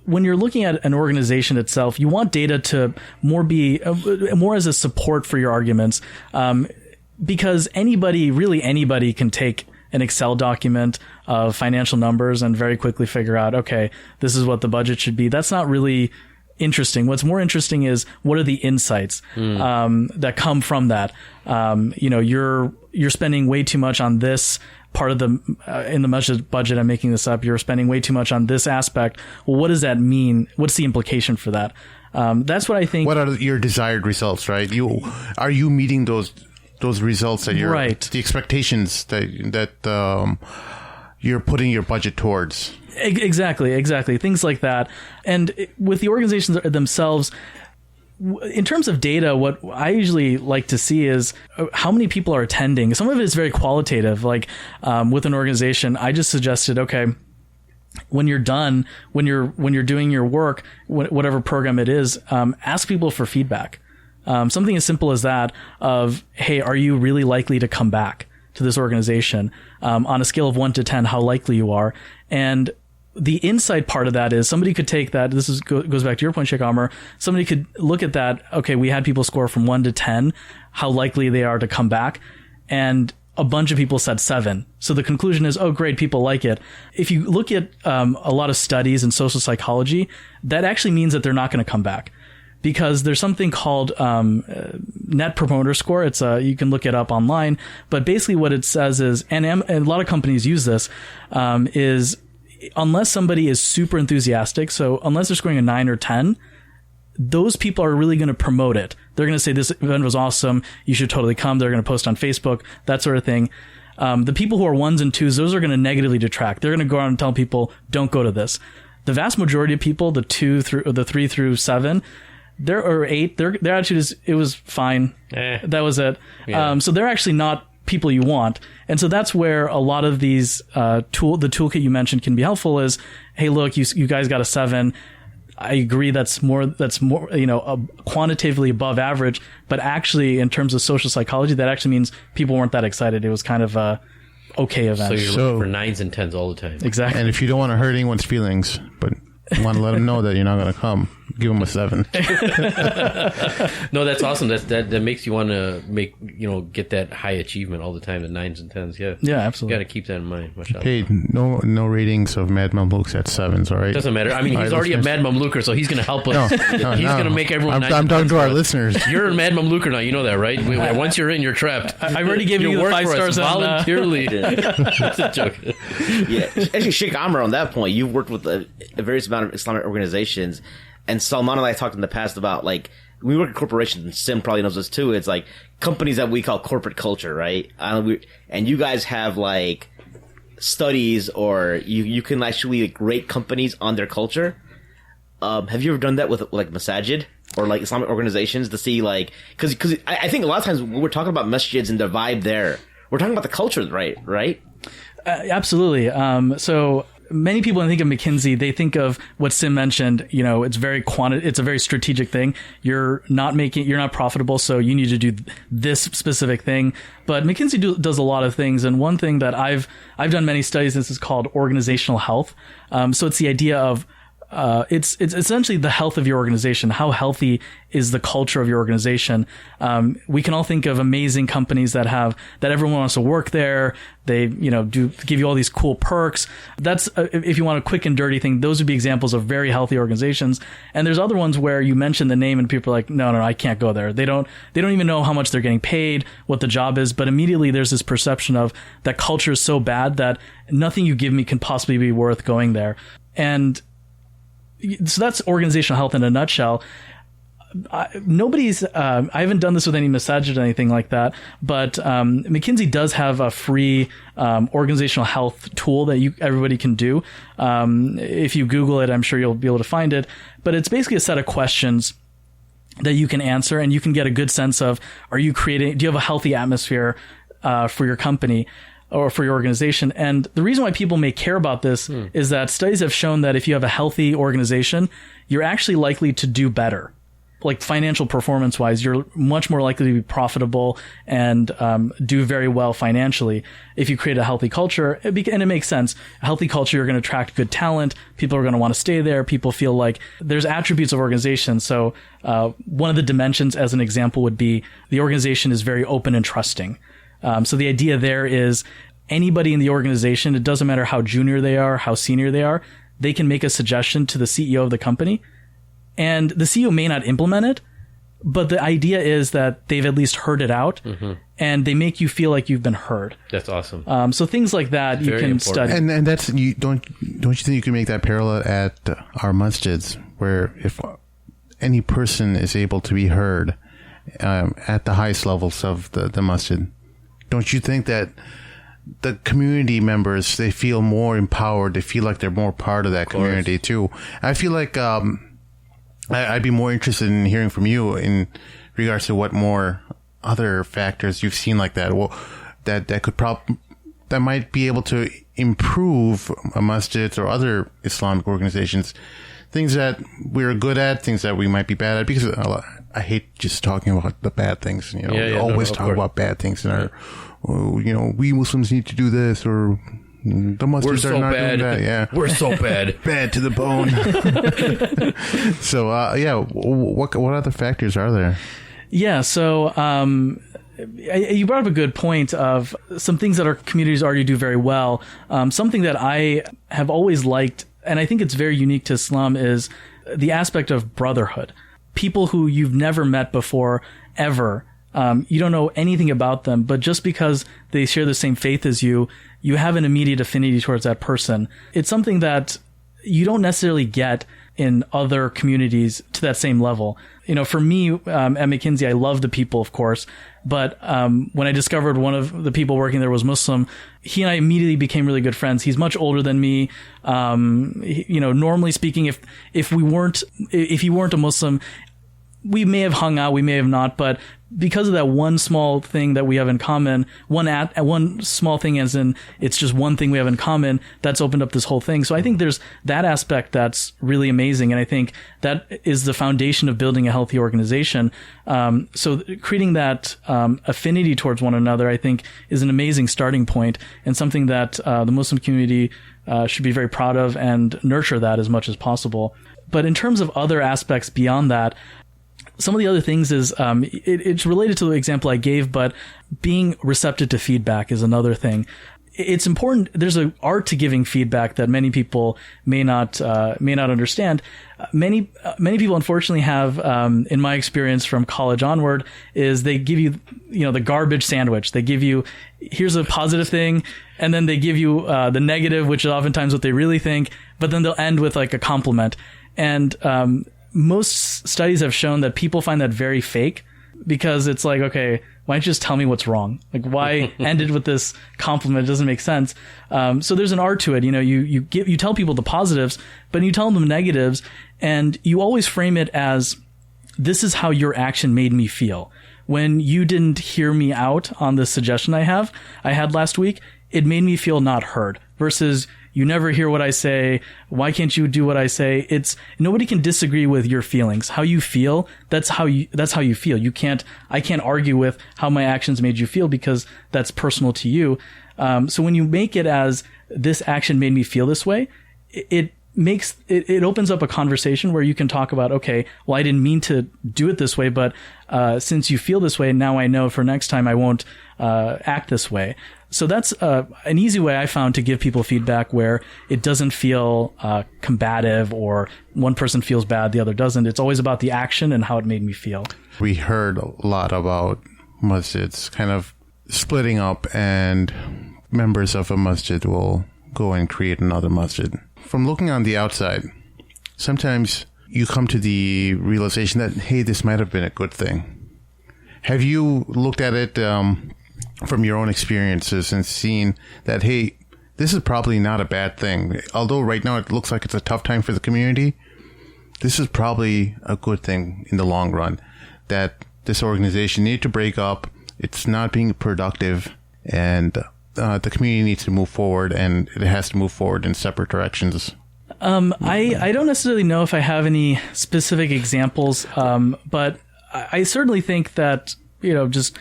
when you're looking at an organization itself, you want data to more as a support for your arguments, because really anybody can take an Excel document of financial numbers and very quickly figure out, okay, this is what the budget should be. That's not really interesting. What's more interesting is what are the insights that come from that. You're spending way too much on this part of in the budget. I'm making this up. You're spending way too much on this aspect. Well, what does that mean? What's the implication for that? That's what I think. What are your desired results, right? Are you meeting those results that right. The expectations that you're putting your budget towards? Exactly. Things like that. And with the organizations themselves, in terms of data, what I usually like to see is how many people are attending. Some of it is very qualitative. Like with an organization, I just suggested, okay, when you're done, when you're doing your work, whatever program it is, ask people for feedback. Something as simple as that of, hey, are you really likely to come back to this organization? On a scale of 1 to 10, how likely you are. And the insight part of that is somebody could take that. This goes back to your point, Sheikh Amr. Somebody could look at that. Okay, we had people score from 1 to 10, how likely they are to come back. And a bunch of people said 7. So the conclusion is, oh, great, people like it. If you look at a lot of studies in social psychology, that actually means that they're not going to come back. Because there's something called Net Promoter Score. It's you can look it up online. But basically what it says is, and a lot of companies use this, is unless somebody is super enthusiastic, so unless they're scoring a 9 or 10, those people are really going to promote it. They're going to say, this event was awesome, you should totally come. They're going to post on Facebook, that sort of thing. The people who are 1s and 2s, those are going to negatively detract. They're going to go out and tell people, don't go to this. The vast majority of people, the 3 through 7, or 8, their attitude is, it was fine. That was it. Yeah. So they're actually not people you want. And so that's where a lot of these the toolkit you mentioned can be helpful is, hey, look, you guys got a 7. I agree that's more quantitatively above average, but actually in terms of social psychology, that actually means people weren't that excited. It was kind of a okay event. So you're looking for 9s and 10s all the time. Exactly. And if you don't want to hurt anyone's feelings, but you want to let them know that you're not going to come, give them a 7. No, that's awesome. That makes you want to get that high achievement all the time, the 9s and 10s. Yeah, absolutely. You got to keep that in mind. Hey, no ratings of Mad Mamluks at 7s, all right? Doesn't matter. I mean, he's already a Mad Mamluker, so he's going to help us. He's going to make everyone. I'm talking to our listeners. You're a Mad Mamluker now. You know that, right? Once you're in, you're trapped. I already gave you the 5 stars voluntarily. That's a joke. Yeah, actually, Sheikh Amr, on that point, you've worked with a various amount of Islamic organizations. And Salman and I talked in the past about, like, we work in corporations, and Sim probably knows this too. It's like companies that we call corporate culture, right? And you guys have, like, studies, or you can actually rate companies on their culture. Have you ever done that with like Masajid or like Islamic organizations to see, like, because I think a lot of times when we're talking about masjids and the vibe there, we're talking about the culture, right? Absolutely. So many people, when they think of McKinsey, they think of what Sim mentioned. It's it's a very strategic thing. You're not profitable, so you need to do this specific thing. But McKinsey does a lot of things, and one thing that I've done many studies. This is called organizational health. So it's the idea of it's essentially the health of your organization. How healthy is the culture of your organization? We can all think of amazing companies that everyone wants to work there. They, do give you all these cool perks. That's, if you want a quick and dirty thing, those would be examples of very healthy organizations. And there's other ones where you mention the name and people are like, no, I can't go there. They don't even know how much they're getting paid, what the job is. But immediately there's this perception of that culture is so bad that nothing you give me can possibly be worth going there. And so that's organizational health in a nutshell. I haven't done this with any masajid or anything like that, but McKinsey does have a free organizational health tool that everybody can do. If you Google it, I'm sure you'll be able to find it. But it's basically a set of questions that you can answer, and you can get a good sense of, do you have a healthy atmosphere for your company or for your organization? And the reason why people may care about this is that studies have shown that if you have a healthy organization, you're actually likely to do better like financial performance wise, you're much more likely to be profitable and do very well financially if you create a healthy culture. And it makes sense. A healthy culture, you're going to attract good talent. People are going to want to stay there. People feel like there's attributes of organization. So one of the dimensions, as an example, would be the organization is very open and trusting. So the idea there is anybody in the organization, it doesn't matter how junior they are, how senior they are, they can make a suggestion to the CEO of the company. And the CEO may not implement it, but the idea is that they've at least heard it out, and they make you feel like you've been heard. That's awesome. So things like that you can study. And that's don't you think you can make that parallel at our masjids, where if any person is able to be heard at the highest levels of the masjid, don't you think that the community members, they feel more empowered, they feel like they're more part of that community too? I feel like I'd be more interested in hearing from you in regards to what more other factors you've seen like that, that might be able to improve a masjid or other Islamic organizations, things that we're good at, things that we might be bad at, because I hate just talking about the bad things. We always talk about bad things in our, we Muslims need to do this, or the Muslims are not doing that. Yeah, we're so bad, bad to the bone. So, what other factors are there? Yeah, so you brought up a good point of some things that our communities already do very well. Something that I have always liked, and I think it's very unique to Islam, is the aspect of brotherhood. People who you've never met before, ever. You don't know anything about them, but just because they share the same faith as you, you have an immediate affinity towards that person. It's something that you don't necessarily get in other communities to that same level. For me, at McKinsey, I love the people, of course, but when I discovered one of the people working there was Muslim, he and I immediately became really good friends. He's much older than me. Normally speaking, if he weren't a Muslim, we may have hung out, we may have not, but because of that one small thing that we have in common, one small thing as in it's just one thing we have in common, that's opened up this whole thing. So I think there's that aspect that's really amazing, and I think that is the foundation of building a healthy organization. So creating that affinity towards one another, I think, is an amazing starting point, and something that the Muslim community should be very proud of and nurture that as much as possible. But in terms of other aspects beyond that, some of the other things is, it's related to the example I gave, but being receptive to feedback is another thing. It's important. There's an art to giving feedback that many people may not understand. Many people, unfortunately, have, in my experience from college onward, is they give you, the garbage sandwich. They give you, here's a positive thing, and then they give you the negative, which is oftentimes what they really think, but then they'll end with like a compliment. And most studies have shown that people find that very fake, because it's like, okay, why don't you just tell me what's wrong? Like, why end it with this compliment? It doesn't make sense. So there's an art to it. You tell people the positives, but you tell them the negatives, and you always frame it as, this is how your action made me feel. When you didn't hear me out on this suggestion I had last week, it made me feel not heard, versus you never hear what I say. Why can't you do what I say? Nobody can disagree with your feelings. How you feel, that's how you feel. I can't argue with how my actions made you feel, because that's personal to you. So when you make it as, this action made me feel this way, it opens up a conversation where you can talk about, okay, well, I didn't mean to do it this way, but since you feel this way, now I know for next time I won't act this way. So that's an easy way I found to give people feedback, where it doesn't feel combative, or one person feels bad, the other doesn't. It's always about the action and how it made me feel. We heard a lot about masjids kind of splitting up, and members of a masjid will go and create another masjid. From looking on the outside, sometimes you come to the realization that, hey, this might have been a good thing. Have you looked at it from your own experiences and seen that, hey, this is probably not a bad thing? Although right now it looks like it's a tough time for the community, this is probably a good thing in the long run, that this organization needs to break up. It's not being productive, and the community needs to move forward, and it has to move forward in separate directions. I don't necessarily know if I have any specific examples, but I certainly think that, just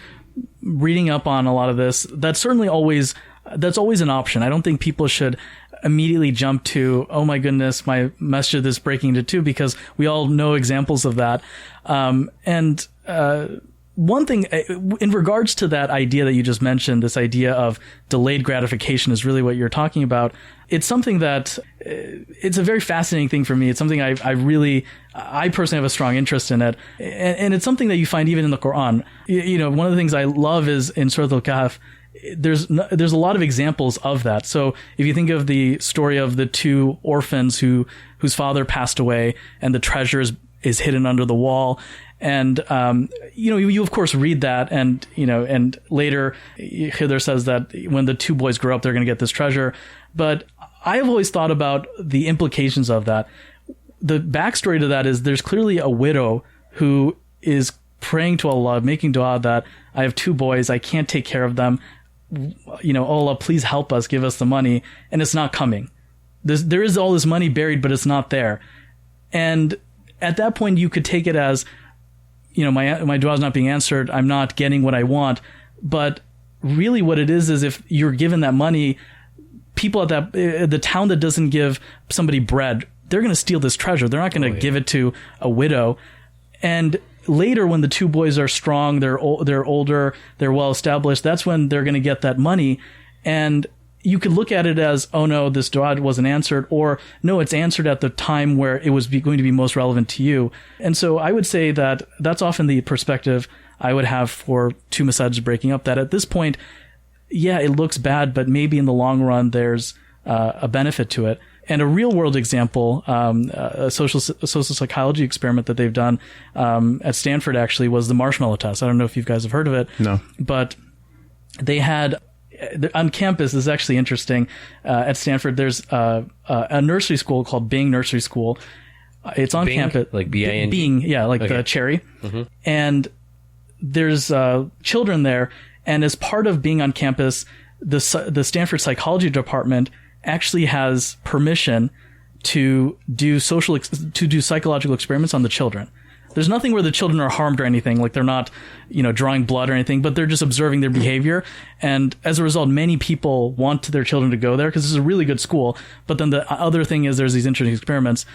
reading up on a lot of this, that's always an option. I don't think people should immediately jump to, oh my goodness, my masjid is breaking into two, because we all know examples of that. One thing in regards to that idea that you just mentioned, this idea of delayed gratification is really what you're talking about. It's something that it's a very fascinating thing for me. It's something I personally have a strong interest in it. And it's something that you find even in the Quran. One of the things I love is in Surah Al-Kahf, there's a lot of examples of that. So if you think of the story of the two orphans whose father passed away and the treasure is hidden under the wall. And, you of course read that and later Khidr says that when the two boys grow up, they're going to get this treasure. But I've always thought about the implications of that. The backstory to that is there's clearly a widow who is praying to Allah, making dua that I have two boys, I can't take care of them. Allah, please help us, give us the money. And it's not coming. There is all this money buried, but it's not there. And at that point, you could take it as, my dua is not being answered. I'm not getting what I want. But really what it is if you're given that money, people at the town that doesn't give somebody bread, they're going to steal this treasure. They're not going to give it to a widow. And later when the two boys are strong, they're older, they're well established, that's when they're going to get that money. And you could look at it as, oh no, this dua wasn't answered, or no, it's answered at the time where it was going to be most relevant to you. And so I would say that that's often the perspective I would have for two masajids breaking up, that at this point, yeah, it looks bad, but maybe in the long run, there's a benefit to it. And a real world example, a social psychology experiment that they've done at Stanford actually was the Marshmallow Test. I don't know if you guys have heard of it. No. But they had on campus, this is actually interesting. At Stanford, there's a nursery school called Bing Nursery School. It's on campus. Like B-I-N-G? Bing, yeah, like the cherry. Mm-hmm. And there's children there. And as part of being on campus, the Stanford Psychology Department actually has permission to do psychological experiments on the children. There's nothing where the children are harmed or anything, like they're not, drawing blood or anything, but they're just observing their behavior. And as a result, many people want their children to go there because it's a really good school. But then the other thing is there's these interesting experiments.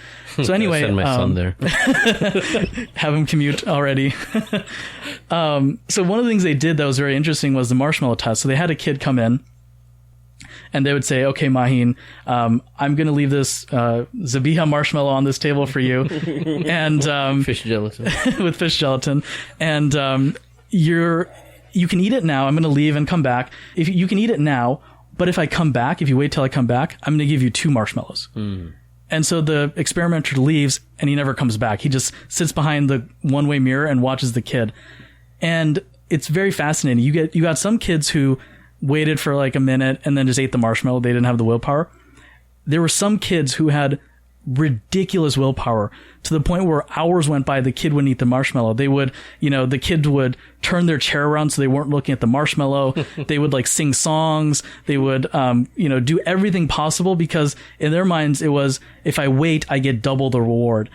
So anyway, send my son there. Have him commute already. So one of the things they did that was very interesting was the Marshmallow Test. So they had a kid come in. And they would say, okay, Maheen, I'm going to leave this Zabiha marshmallow on this table for you. And fish gelatin. With fish gelatin. And you can eat it now. I'm going to leave and come back. If you can eat it now, but if you wait till I come back, I'm going to give you 2 marshmallows. Mm. And so the experimenter leaves and he never comes back. He just sits behind the one-way mirror and watches the kid. And it's very fascinating. You got some kids who waited for like a minute and then just ate the marshmallow. They didn't have the willpower. There were some kids who had ridiculous willpower to the point where hours went by, the kid wouldn't eat the marshmallow. They would, the kid would turn their chair around so they weren't looking at the marshmallow. They would like sing songs. They would, do everything possible because in their minds it was, if I wait, I get double the reward.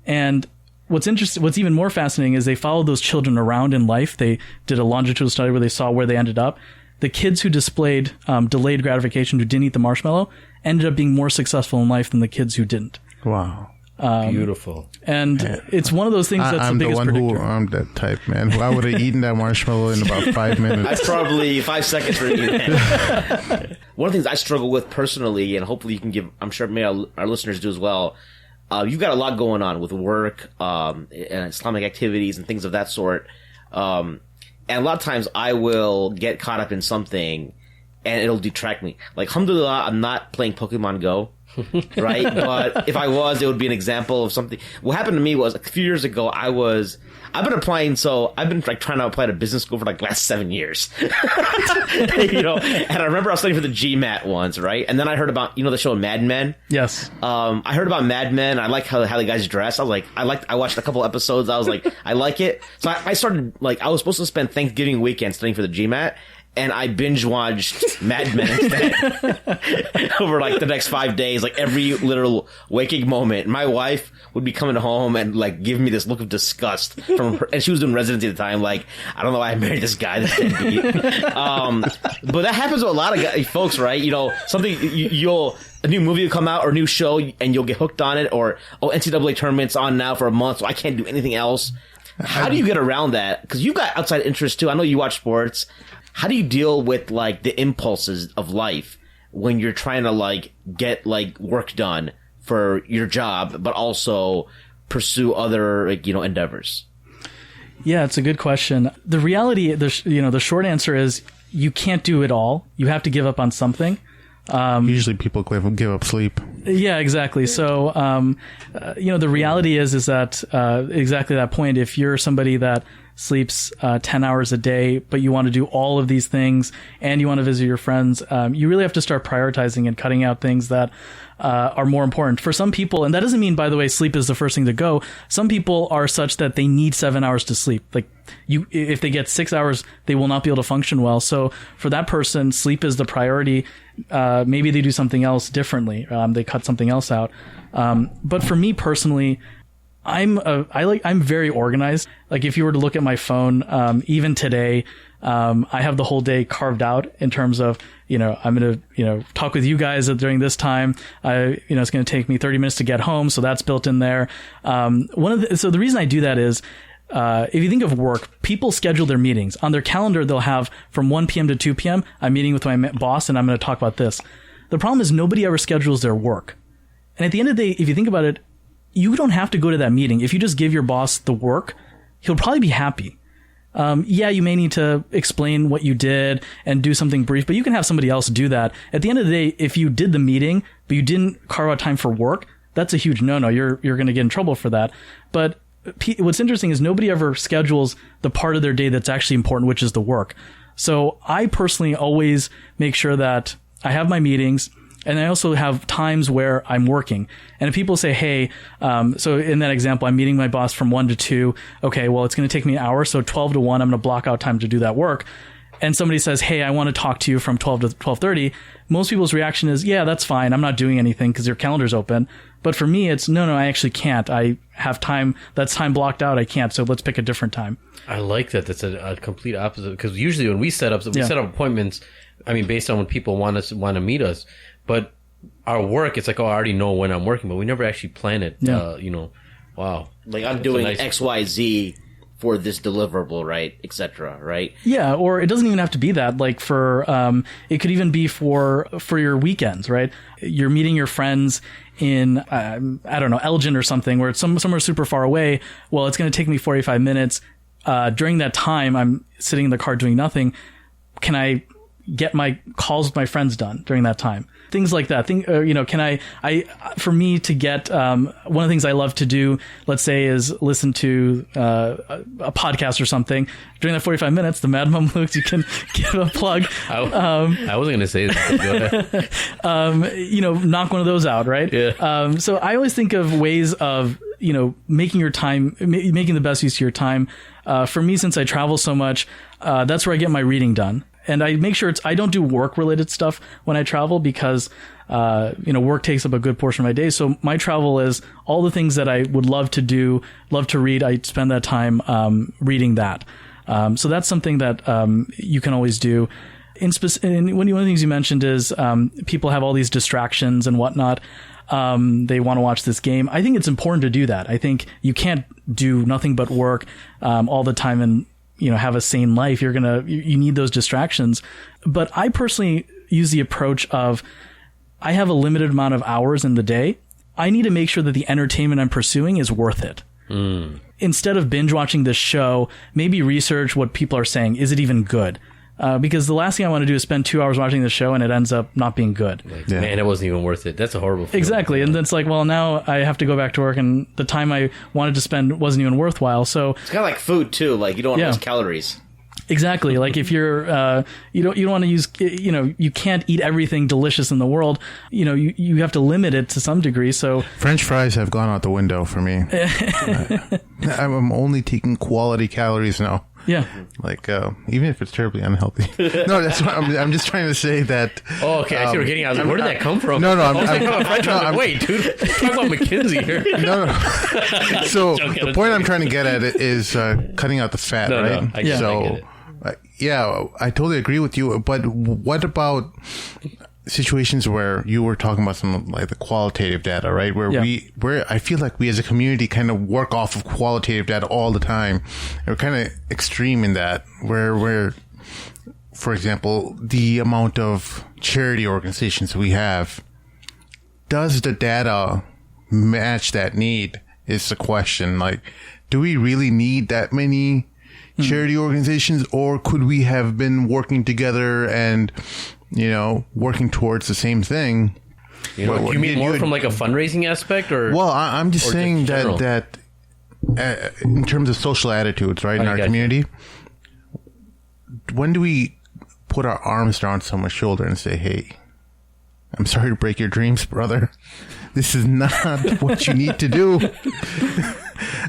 And what's even more fascinating is they followed those children around in life. They did a longitudinal study where they saw where they ended up. The kids who displayed delayed gratification, who didn't eat the marshmallow, ended up being more successful in life than the kids who didn't. Wow. Beautiful. And it's one of those things that's the biggest predictor. I'm that type, man. I would have eaten that marshmallow in about 5 minutes. That's probably 5 seconds for you. One of the things I struggle with personally, and hopefully you can give, I'm sure maybe our listeners do as well, you've got a lot going on with work, and Islamic activities and things of that sort. And a lot of times I will get caught up in something and it'll detract me. Like, alhamdulillah, I'm not playing Pokemon Go, right? But if I was, it would be an example of something. What happened to me was a few years ago, I've been like trying to apply to business school for like the last 7 years. And I remember I was studying for the GMAT once, right? And then I heard about, the show Mad Men. Yes. I heard about Mad Men. I like how the guys dress. I watched a couple episodes. I was like, I like it. So I started, I was supposed to spend Thanksgiving weekend studying for the GMAT. and I binge watched Mad Men instead over like the next 5 days, like every literal waking moment. My wife would be coming home and like give me this look of disgust from her, and she was doing residency at the time. Like, I don't know why I married this guy. This but that happens to a lot of folks, right? You know, something a new movie will come out or a new show and you'll get hooked on it, or NCAA tournament's on now for a month, so I can't do anything else. How do you get around that? Because you've got outside interests too. I know you watch sports. How do you deal with like the impulses of life when you're trying to like get like work done for your job, but also pursue other like, endeavors? Yeah, it's a good question. The reality, the short answer is you can't do it all. You have to give up on something. Usually people give up sleep. Yeah, exactly. So, the reality is that, exactly that point. If you're somebody that sleeps 10 hours a day, but you want to do all of these things and you want to visit your friends, you really have to start prioritizing and cutting out things that are more important. For some people, and that doesn't mean, by the way, sleep is the first thing to go. Some people are such that they need 7 hours to sleep. Like if they get 6 hours, they will not be able to function well. So for that person, sleep is the priority. Maybe they do something else differently. They cut something else out. But for me personally, I'm very organized. Like if you were to look at my phone, even today, I have the whole day carved out in terms of, I'm going to, talk with you guys during this time. It's going to take me 30 minutes to get home. So that's built in there. So the reason I do that is, if you think of work, people schedule their meetings on their calendar. They'll have from 1 p.m. to 2 p.m. I'm meeting with my boss and I'm going to talk about this. The problem is nobody ever schedules their work. And at the end of the day, if you think about it, you don't have to go to that meeting. If you just give your boss the work, he'll probably be happy. You may need to explain what you did and do something brief, but you can have somebody else do that. At the end of the day, if you did the meeting, but you didn't carve out time for work, that's a huge no-no. You're going to get in trouble for that. But what's interesting is nobody ever schedules the part of their day that's actually important, which is the work. So I personally always make sure that I have my meetings, and I also have times where I'm working. And if people say, hey, so in that example, I'm meeting my boss from 1 to 2. Okay, well, it's going to take me an hour. So 12 to 1, I'm going to block out time to do that work. And somebody says, hey, I want to talk to you from 12 to 12:30. Most people's reaction is, yeah, that's fine. I'm not doing anything because your calendar's open. But for me, it's, no, I actually can't. I have time. That's time blocked out. I can't. So let's pick a different time. I like that. That's a complete opposite. Because usually when we set up appointments, based on when people want to meet us. But our work, it's like, I already know when I'm working, but we never actually plan it. Yeah. Wow. Like I'm doing XYZ for this deliverable, right? Etc. Right? Yeah. Or it doesn't even have to be that. Like it could even be for your weekends, right? You're meeting your friends in, Elgin or something, where it's somewhere super far away. Well, it's going to take me 45 minutes. During that time, I'm sitting in the car doing nothing. Can I get my calls with my friends done during that time? Things like that. For me to get, one of the things I love to do, let's say, is listen to a podcast or something. During that 45 minutes, the Mad Mamluks, you can give a plug. I wasn't going to say that. Go ahead. Knock one of those out, right? Yeah. So I always think of ways of, making your time, making the best use of your time. For me, since I travel so much, that's where I get my reading done. And I make sure I don't do work related stuff when I travel because, work takes up a good portion of my day. So my travel is all the things that I would love to do, love to read. I spend that time, reading that. So that's something that, you can always do. One of the things you mentioned is, people have all these distractions and whatnot. They want to watch this game. I think it's important to do that. I think you can't do nothing but work, all the time and, have a sane life. You need those distractions. But I personally use the approach of, I have a limited amount of hours in the day. I need to make sure that the entertainment I'm pursuing is worth it. Instead of binge watching this show, maybe research what people are saying. Is it even good? Because the last thing I want to do is spend 2 hours watching the show and it ends up not being good. Man, it wasn't even worth it. That's a horrible feeling. Exactly. And then it's like, well, now I have to go back to work and the time I wanted to spend wasn't even worthwhile. So it's kind of like food too. Like you don't want to use calories. Exactly. Like if you're, you don't want to use, you can't eat everything delicious in the world. You have to limit it to some degree. So French fries have gone out the window for me. I'm only taking quality calories now. Yeah. Like, even if it's terribly unhealthy. No, that's what I'm just trying to say that. Oh, okay. I see what you're getting at. Where did that come from? No, Wait, dude. Talk about McKinsey here. No. So the point I'm trying to get at it is cutting out the fat, right? No, I get it. Yeah, I totally agree with you. But what about situations where you were talking about some like the qualitative data, right? Where I feel like we as a community kind of work off of qualitative data all the time. We're kind of extreme in that, where, for example, the amount of charity organizations we have, does the data match that need is the question. Like, do we really need that many charity organizations, or could we have been working together and, working towards the same thing? Do you mean more from like a fundraising aspect, or? Well, I'm just saying that in terms of social attitudes, right, in our community, when do we put our arms around someone's shoulder and say, "Hey, I'm sorry to break your dreams, brother. This is not what you need to do.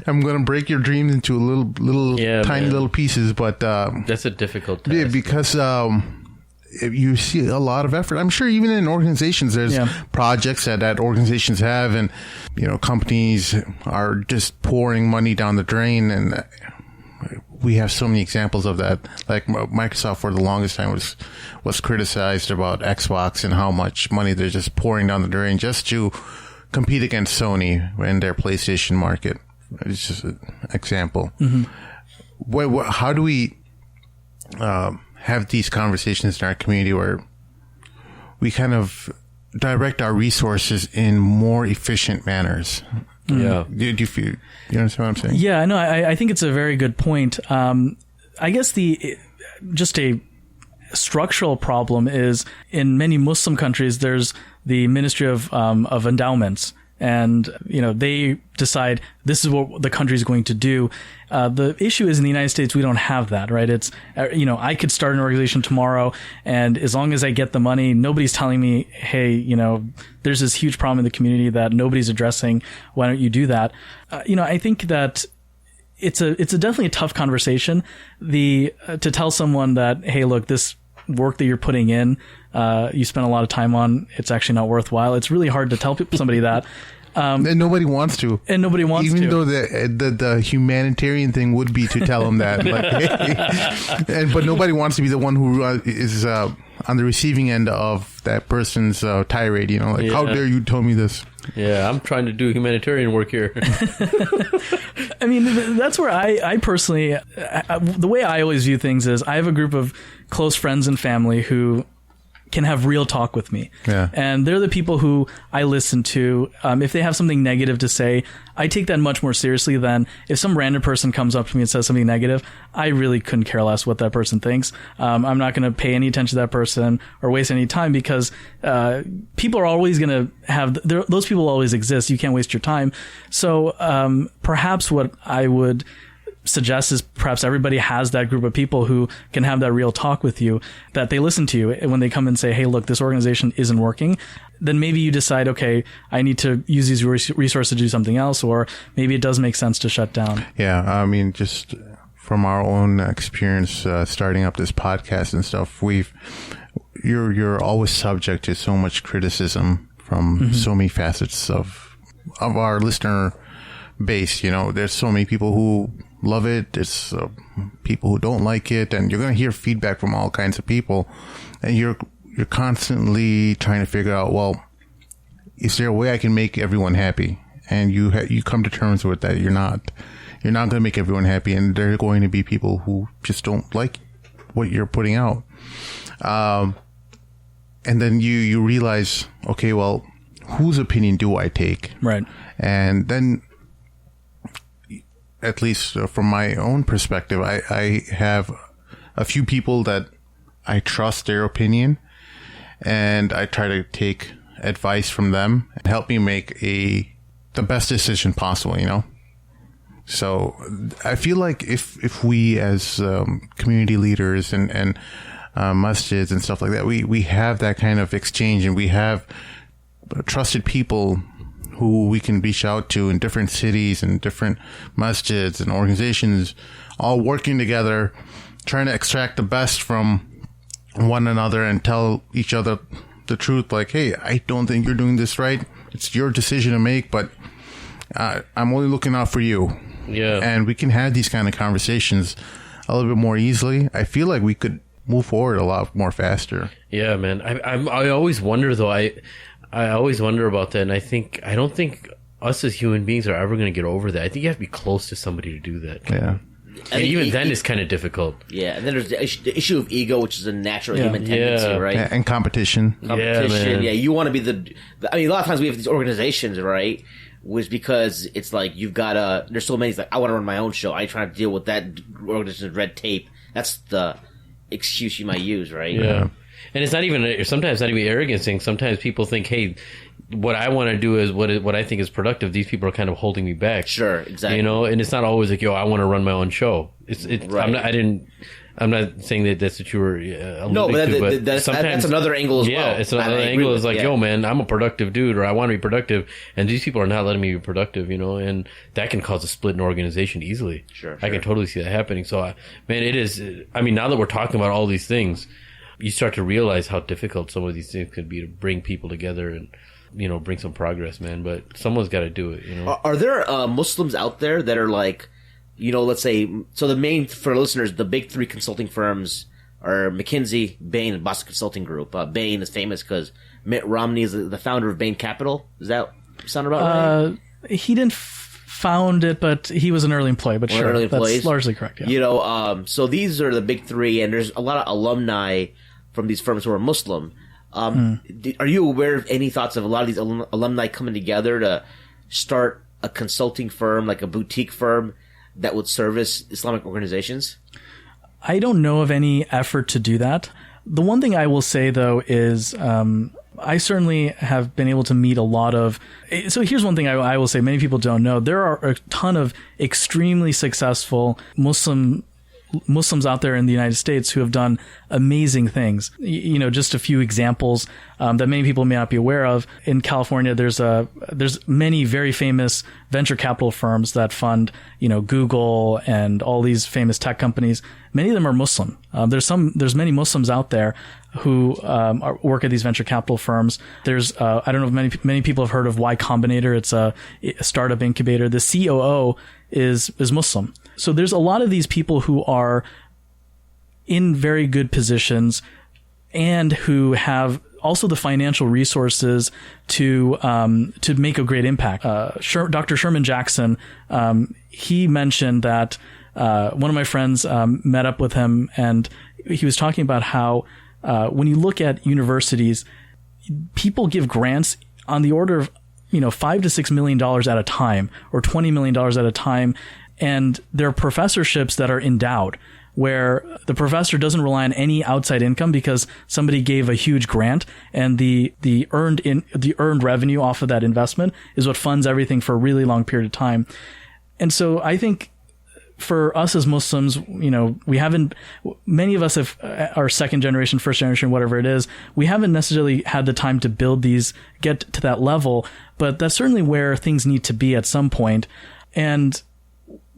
I'm going to break your dreams into tiny little pieces." But that's a difficult task. Yeah, because you see a lot of effort. I'm sure even in organizations, there's projects that organizations have, and companies are just pouring money down the drain, and we have so many examples of that. Like Microsoft for the longest time was criticized about Xbox and how much money they're just pouring down the drain just to compete against Sony in their PlayStation market. It's just an example. Mm-hmm. How do we have these conversations in our community where we kind of direct our resources in more efficient manners? Yeah. Do you feel, you understand what I'm saying? Yeah, no, I think it's a very good point. I guess just a structural problem is in many Muslim countries, there's the Ministry of Endowments. And, they decide this is what the country is going to do. The issue is in the United States, we don't have that, right? It's, I could start an organization tomorrow, and as long as I get the money, nobody's telling me, hey, there's this huge problem in the community that nobody's addressing. Why don't you do that? I think that it's definitely a tough conversation. To tell someone that, hey, look, this work that you're putting in, you spend a lot of time on, it's actually not worthwhile. It's really hard to tell somebody that. And nobody wants to. And nobody wants Even to. though the humanitarian thing would be to tell them that. Like, hey. But nobody wants to be the one who is on the receiving end of that person's tirade. How dare you tell me this? Yeah, I'm trying to do humanitarian work here. I mean, that's where I personally, the way I always view things is I have a group of close friends and family who can have real talk with me. Yeah. And they're the people who I listen to. If they have something negative to say, I take that much more seriously than if some random person comes up to me and says something negative. I really couldn't care less what that person thinks. I'm not going to pay any attention to that person or waste any time, because people are always going to have, those people always exist. You can't waste your time. So perhaps what I would suggest is perhaps everybody has that group of people who can have that real talk with you, that they listen to you. And when they come and say, hey, look, this organization isn't working, then maybe you decide, okay, I need to use these resources to do something else, or maybe it does make sense to shut down. Yeah. I mean, just from our own experience, starting up this podcast and stuff, you're always subject to so much criticism from so many facets of our listener base. There's so many people who love it. There's people who don't like it, and you're going to hear feedback from all kinds of people, and you're constantly trying to figure out, well, is there a way I can make everyone happy? And you come to terms with that. You're not going to make everyone happy, and there are going to be people who just don't like what you're putting out. And then you realize, okay, well, whose opinion do I take? Right. And then, at least from my own perspective, I have a few people that I trust their opinion, and I try to take advice from them and help me make the best decision possible, So I feel like if we as community leaders and masjids and stuff like that, we have that kind of exchange, and we have trusted people who we can reach out to in different cities and different masjids and organizations, all working together, trying to extract the best from one another and tell each other the truth. Like, hey, I don't think you're doing this right. It's your decision to make, but I'm only looking out for you. Yeah. And we can have these kind of conversations a little bit more easily. I feel like we could move forward a lot more faster. Yeah, man. I always wonder, though. I always wonder about that, and I don't think us as human beings are ever going to get over that. I think you have to be close to somebody to do that. Yeah. And even then, it's kind of difficult. Yeah, and then there's the issue of ego, which is a natural human tendency, right? And competition. Competition, yeah. You want to be I mean, a lot of times we have these organizations, right? Was because it's like there's so many, it's like, I want to run my own show. I try to deal with that organization's red tape. That's the excuse you might use, right? Yeah. And it's sometimes not even arrogance thing. Sometimes people think, hey, what I want to do is what I think is productive. These people are kind of holding me back. Sure, exactly. You know, and it's not always like, I want to run my own show. Right. I'm not saying that that's what you were alluding no, but to, that's another angle as well. Yeah, it's another angle. It's like, yo, man, I'm a productive dude, or I want to be productive, and these people are not letting me be productive, and that can cause a split in organization easily. Sure. I can totally see that happening. So, man, it is, I mean, now that we're talking about all these things, you start to realize how difficult some of these things could be to bring people together and, bring some progress, man. But someone's got to do it, Are there Muslims out there that are like, let's say, so for listeners, the big three consulting firms are McKinsey, Bain, and Boston Consulting Group. Bain is famous because Mitt Romney is the founder of Bain Capital. Does that sound about right? He didn't found it, but he was an early employee. But sure, that's largely correct. Yeah. So these are the big three, and there's a lot of alumni from these firms who are Muslim. Are you aware of any thoughts of a lot of these alumni coming together to start a consulting firm, like a boutique firm, that would service Islamic organizations? I don't know of any effort to do that. The one thing I will say, though, is I certainly have been able to meet a lot of... So here's one thing I will say many people don't know. There are a ton of extremely successful Muslims out there in the United States who have done amazing things. Just a few examples that many people may not be aware of. In California, there's many very famous venture capital firms that fund, Google and all these famous tech companies. Many of them are Muslim. There's many Muslims out there who work at these venture capital firms. There's I don't know if many people have heard of Y Combinator. It's a startup incubator. The COO is Muslim. So there's a lot of these people who are in very good positions and who have also the financial resources to make a great impact. Dr. Sherman Jackson, he mentioned that one of my friends met up with him, and he was talking about how when you look at universities, people give grants on the order of $5 to $6 million at a time, or $20 million at a time. And there are professorships that are endowed where the professor doesn't rely on any outside income because somebody gave a huge grant, and the earned revenue off of that investment is what funds everything for a really long period of time. And so I think for us as Muslims, many of us are second generation, first generation, whatever it is. We haven't necessarily had the time to get to that level, but that's certainly where things need to be at some point. And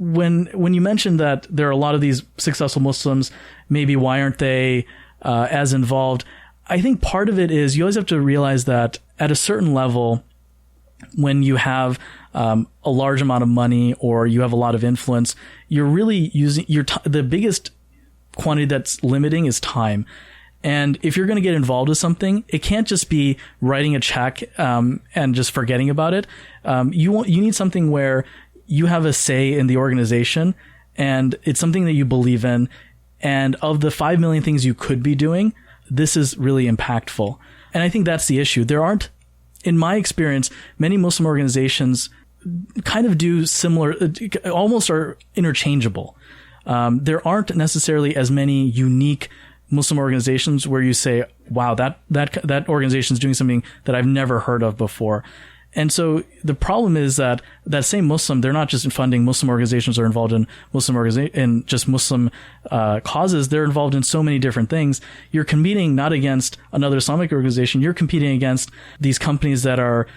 when you mentioned that there are a lot of these successful Muslims, maybe why aren't they as involved? I think part of it is you always have to realize that at a certain level, when you have a large amount of money or you have a lot of influence, you're really using the biggest quantity that's limiting is time. And if you're going to get involved with something, it can't just be writing a check and just forgetting about it. You need something where you have a say in the organization, and it's something that you believe in. And of the 5 million things you could be doing, this is really impactful. And I think that's the issue. There aren't, in my experience, many Muslim organizations kind of do similar, almost are interchangeable. There aren't necessarily as many unique Muslim organizations where you say, wow, that organization is doing something that I've never heard of before. And so the problem is that same Muslim, they're not just funding Muslim organizations or involved in Muslim causes. They're involved in so many different things. You're competing not against another Islamic organization. You're competing against these companies that are,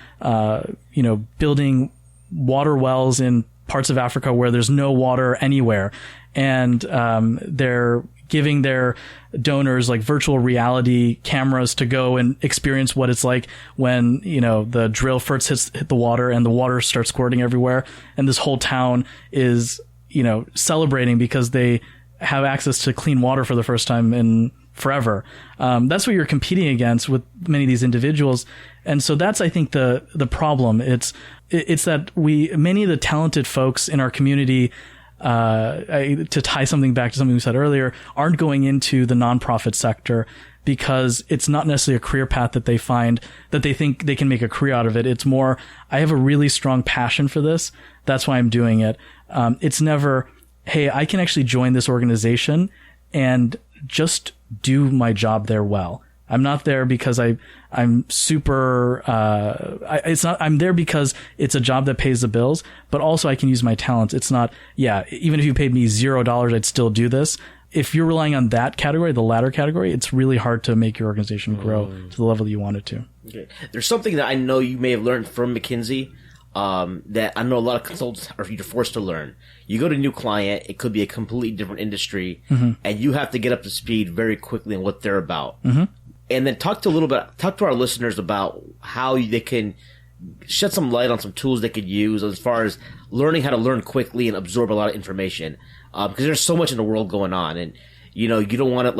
building water wells in parts of Africa where there's no water anywhere. And they're giving their donors like virtual reality cameras to go and experience what it's like when, the drill first hit the water and the water starts squirting everywhere. And this whole town is, celebrating because they have access to clean water for the first time in forever. That's what you're competing against with many of these individuals. And so that's, I think, the problem. It's that many of the talented folks in our community, to tie something back to something we said earlier, aren't going into the nonprofit sector because it's not necessarily a career path that they find that they think they can make a career out of it. It's more, I have a really strong passion for this. That's why I'm doing it. It's never, hey, I can actually join this organization and just do my job there well. I'm not there because I'm super, I'm there because it's a job that pays the bills, but also I can use my talents. It's not, even if you paid me $0, I'd still do this. If you're relying on that category, the latter category, it's really hard to make your organization grow to the level that you want it to. Okay. There's something that I know you may have learned from McKinsey, that I know a lot of consultants are either forced to learn. You go to a new client, it could be a completely different industry, and you have to get up to speed very quickly on what they're about. Mm-hmm. And then talk to our listeners about how they can shed some light on some tools they could use as far as learning how to learn quickly and absorb a lot of information. Because there's so much in the world going on, and you don't want to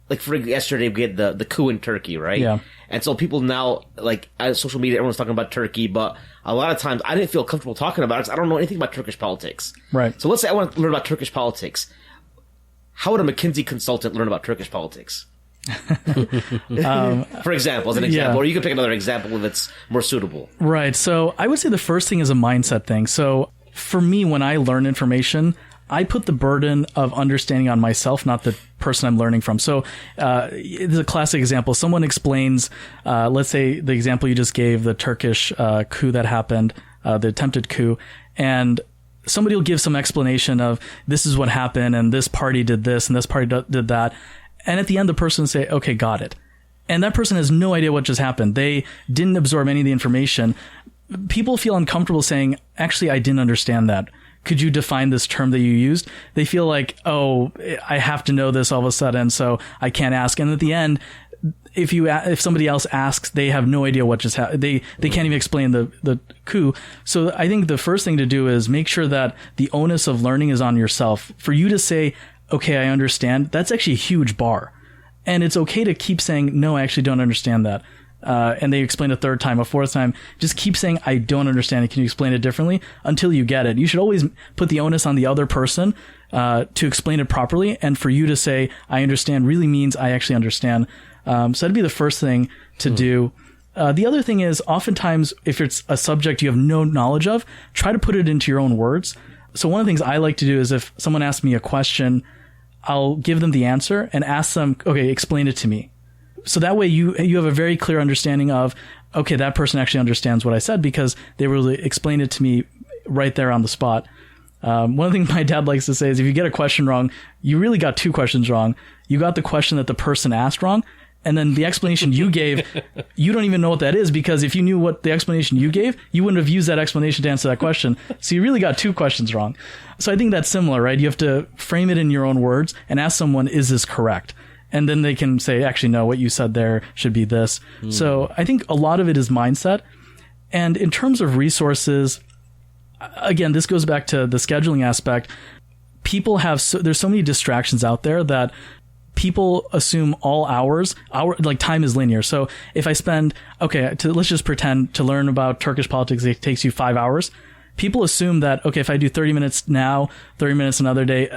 like for yesterday we had the coup in Turkey, right? Yeah. And so people now, like, on social media, everyone's talking about Turkey, but a lot of times I didn't feel comfortable talking about it because I don't know anything about Turkish politics. Right. So let's say I want to learn about Turkish politics. How would a McKinsey consultant learn about Turkish politics? For example, as an example, or you could pick another example that's more suitable. Right. So I would say the first thing is a mindset thing. So for me, when I learn information, I put the burden of understanding on myself, not the person I'm learning from. So it's a classic example. Someone explains, let's say the example you just gave, the Turkish coup that happened, the attempted coup, and somebody will give some explanation of this is what happened and this party did this and this party did that. And at the end, the person will say, okay, got it. And that person has no idea what just happened. They didn't absorb any of the information. People feel uncomfortable saying, actually, I didn't understand that. Could you define this term that you used? They feel like, oh, I have to know this all of a sudden, so I can't ask. And at the end, if somebody else asks, they have no idea what just happened. They can't even explain the coup. So I think the first thing to do is make sure that the onus of learning is on yourself. For you to say, okay, I understand, that's actually a huge bar. And it's okay to keep saying, no, I actually don't understand that. And they explain a third time, a fourth time. Just keep saying, I don't understand it. Can you explain it differently? Until you get it. You should always put the onus on the other person to explain it properly. And for you to say, I understand, really means I actually understand. So that'd be the first thing to do. The other thing is, oftentimes, if it's a subject you have no knowledge of, try to put it into your own words. So one of the things I like to do is if someone asks me a question, I'll give them the answer and ask them, okay, explain it to me. So that way you have a very clear understanding of, okay, that person actually understands what I said because they really explained it to me right there on the spot. One of the things my dad likes to say is if you get a question wrong, you really got two questions wrong. You got the question that the person asked wrong, and then the explanation you gave, you don't even know what that is because if you knew what the explanation you gave, you wouldn't have used that explanation to answer that question. So you really got two questions wrong. So I think that's similar, right? You have to frame it in your own words and ask someone, is this correct? And then they can say, actually, no, what you said there should be this. So I think a lot of it is mindset. And in terms of resources, again, this goes back to the scheduling aspect. People have, there's so many distractions out there that people assume all like time is linear. So if I spend, let's just pretend to learn about Turkish politics, it takes you 5 hours. People assume that, okay, if I do 30 minutes now, 30 minutes another day,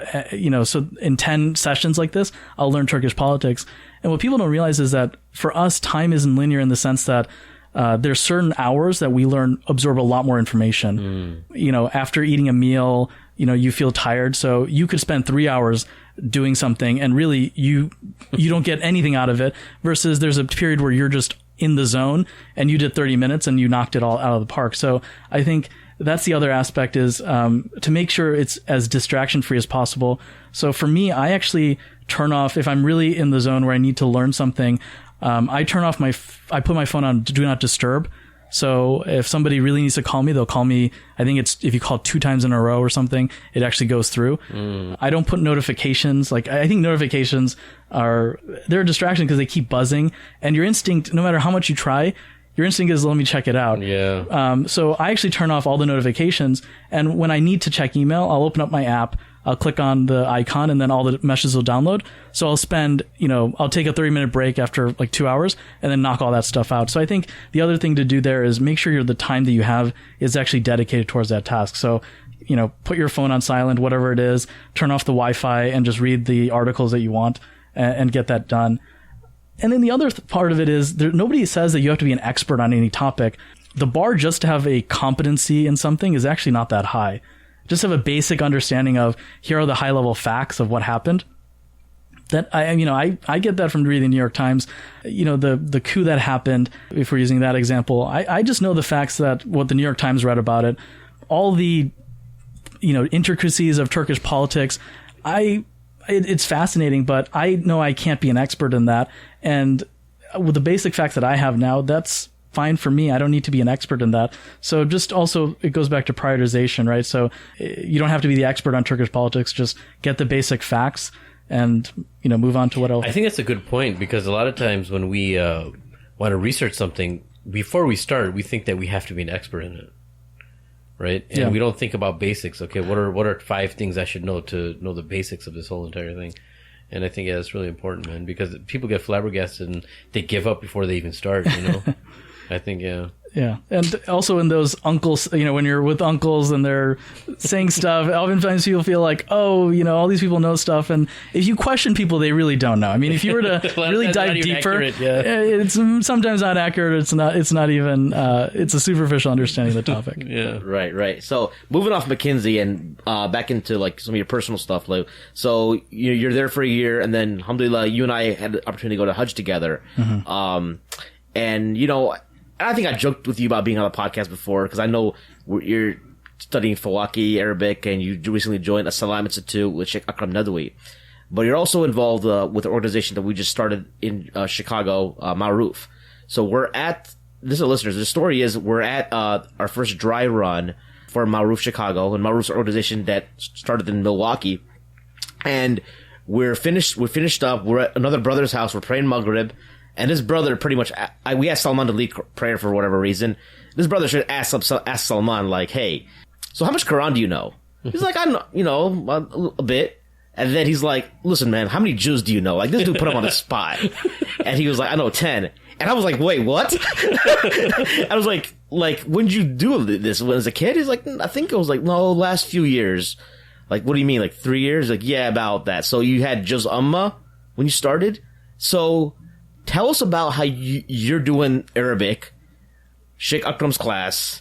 so in 10 sessions like this, I'll learn Turkish politics. And what people don't realize is that for us, time isn't linear in the sense that there's certain hours that we absorb a lot more information. After eating a meal, you feel tired. So you could spend 3 hours doing something and really you don't get anything out of it versus there's a period where you're just in the zone, and you did 30 minutes and you knocked it all out of the park. So I think that's the other aspect is to make sure it's as distraction free as possible. So for me, I actually turn off, if I'm really in the zone where I need to learn something, I turn off I put my phone on do not disturb. So if somebody really needs to call me, they'll call me. I think it's, if you call 2 times in a row or something, it actually goes through. I don't put notifications. Like, I think notifications they're a distraction because they keep buzzing, and your instinct, no matter how much you try, your instinct is, let me check it out. Yeah. So I actually turn off all the notifications, and when I need to check email, I'll open up my app, I'll click on the icon, and then all the messages will download. So I'll spend, I'll take a 30-minute break after like 2 hours and then knock all that stuff out. So I think the other thing to do there is make sure the time that you have is actually dedicated towards that task. So, put your phone on silent, whatever it is, turn off the Wi-Fi and just read the articles that you want and get that done. And then the other part of it is nobody says that you have to be an expert on any topic. The bar just to have a competency in something is actually not that high. Just have a basic understanding of, here are the high level facts of what happened. That I get that from reading the New York Times. The coup that happened, if we're using that example, I just know the facts that what the New York Times read about it, all the, intricacies of Turkish politics. It's fascinating, but I know I can't be an expert in that. And with the basic facts that I have now, that's fine for me. I don't need to be an expert in that. So just also, it goes back to prioritization, right? So you don't have to be the expert on Turkish politics. Just get the basic facts and, move on to what else. I think that's a good point, because a lot of times when we want to research something, before we start, we think that we have to be an expert in it. Right? And we don't think about basics. Okay, what are 5 things I should know to know the basics of this whole entire thing? And I think, it's really important, man, because people get flabbergasted and they give up before they even start, I think, Yeah. And also in those uncles, when you're with uncles and they're saying stuff, oftentimes people feel like, oh, all these people know stuff. And if you question people, they really don't know. I mean, if you were to really dive deeper, it's sometimes not accurate. It's not even, it's a superficial understanding of the topic. Yeah. Right. So moving off McKinsey and back into like some of your personal stuff, Lou. So you're there for a year, and then alhamdulillah, you and I had the opportunity to go to Hajj together. Mm-hmm. And I think I joked with you about being on the podcast before, because I know you're studying Fawaki, Arabic, and you recently joined a Salam Institute with Sheikh Akram Nadwi. But you're also involved with an organization that we just started in Chicago, Maruf. So this is listeners, the story is we're at our first dry run for Maruf Chicago, and Maruf's an organization that started in Milwaukee. And we're finished up, we're at another brother's house, we're praying Maghrib. And this brother pretty much, we asked Salman to lead prayer for whatever reason. This brother should ask Salman, like, hey, so how much Quran do you know? He's like, I know, a bit. And then he's like, listen, man, how many Jews do you know? Like, this dude put him on the spot. And he was like, I know 10. And I was like, wait, what? I was like, when did you do this? When as a kid? He's like, I think it was like, no, last few years. Like, what do you mean, like 3 years? Like, yeah, about that. So you had Juz Amma when you started? So tell us about how you're doing Arabic, Sheikh Akram's class,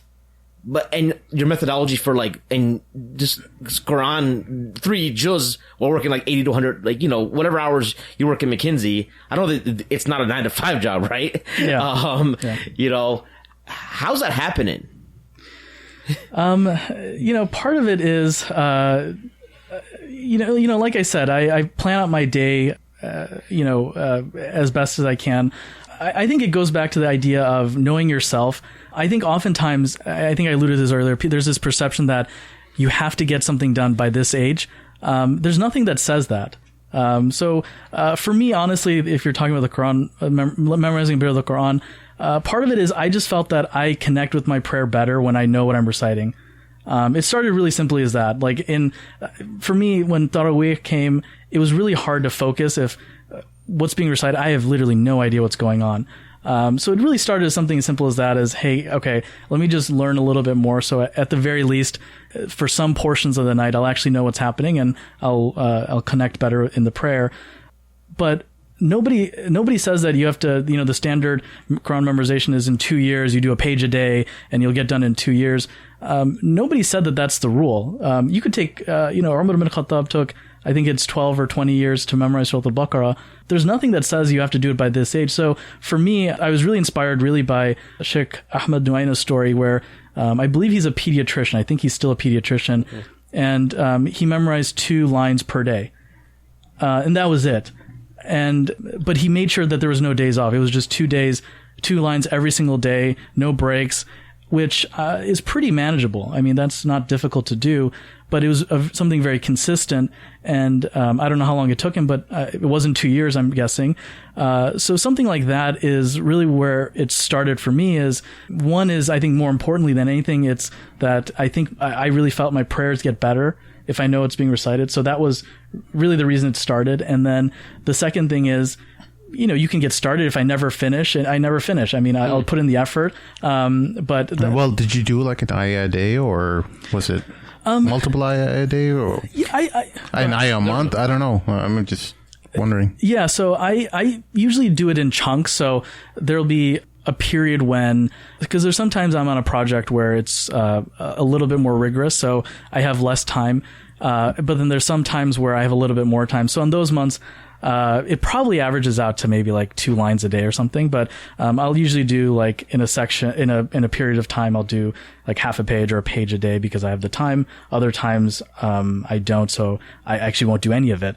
and your methodology for and just Quran 3 juz while working 80 to 100, whatever hours you work in McKinsey. I know that it's not a 9 to 5 job, right? Yeah. How's that happening? Part of it is, like I said, I plan out my day as best as I can. I think it goes back to the idea of knowing yourself. I think oftentimes, I think I alluded to this earlier, there's this perception that you have to get something done by this age. There's nothing that says that. So for me, honestly, if you're talking about the Quran, memorizing a bit of the Quran, part of it is I just felt that I connect with my prayer better when I know what I'm reciting. It started really simply as that. For me, when Taraweeh came, it was really hard to focus if what's being recited, I have literally no idea what's going on. So it really started as something as simple as that, as, hey, okay, let me just learn a little bit more. So at the very least, for some portions of the night, I'll actually know what's happening, and I'll connect better in the prayer. But nobody says that you have to, the standard Quran memorization is in 2 years, you do a page a day and you'll get done in 2 years. Nobody said that that's the rule. You could take, Umar ibn Khattab took, I think it's 12 or 20 years to memorize Surah Al-Baqarah. There's nothing that says you have to do it by this age. So for me, I was really inspired really by Sheikh Ahmed Nuaina's story where I believe he's a pediatrician. I think he's still a pediatrician. And he memorized 2 lines per day. And that was it. But he made sure that there was no days off. It was just 2 days, 2 lines every single day, no breaks, which is pretty manageable. I mean, that's not difficult to do, but it was something very consistent. And I don't know how long it took him, but it wasn't 2 years, I'm guessing. So something like that is really where it started for me. Is one is, I think more importantly than anything, it's that I think I really felt my prayers get better if I know it's being recited. So that was really the reason it started. And then the second thing is, you can get started if I never finish, and I never finish. I mean, I'll put in the effort. Well, did you do like an ayah a day, or was it multiple ayah a day, or an ayah a month? I don't know. I'm just wondering. Yeah, so I usually do it in chunks. So there'll be a period because there's sometimes I'm on a project where it's a little bit more rigorous, so I have less time. But then there's some times where I have a little bit more time. So in those months, it probably averages out to maybe like 2 lines a day or something. But I'll usually do like in a section, in a period of time, I'll do like half a page or a page a day because I have the time. Other times I don't, so I actually won't do any of it,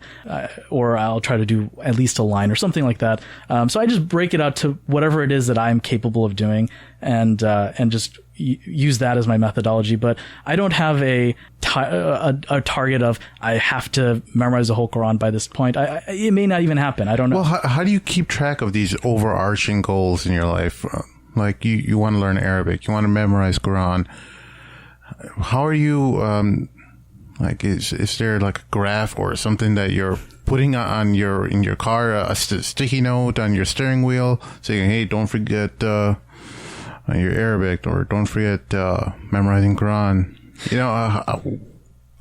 or I'll try to do at least a line or something like that. So I just break it out to whatever it is that I'm capable of doing, and just use that as my methodology. But I don't have a target of I have to memorize the whole Quran by this point. It may not even happen. I don't know. Well, how do you keep track of these overarching goals in your life? Like you want to learn Arabic, you want to memorize Quran. How are you? Is there like a graph or something that you're putting in your car, a sticky note on your steering wheel, saying, "Hey, don't forget your Arabic," or "Don't forget memorizing Quran"?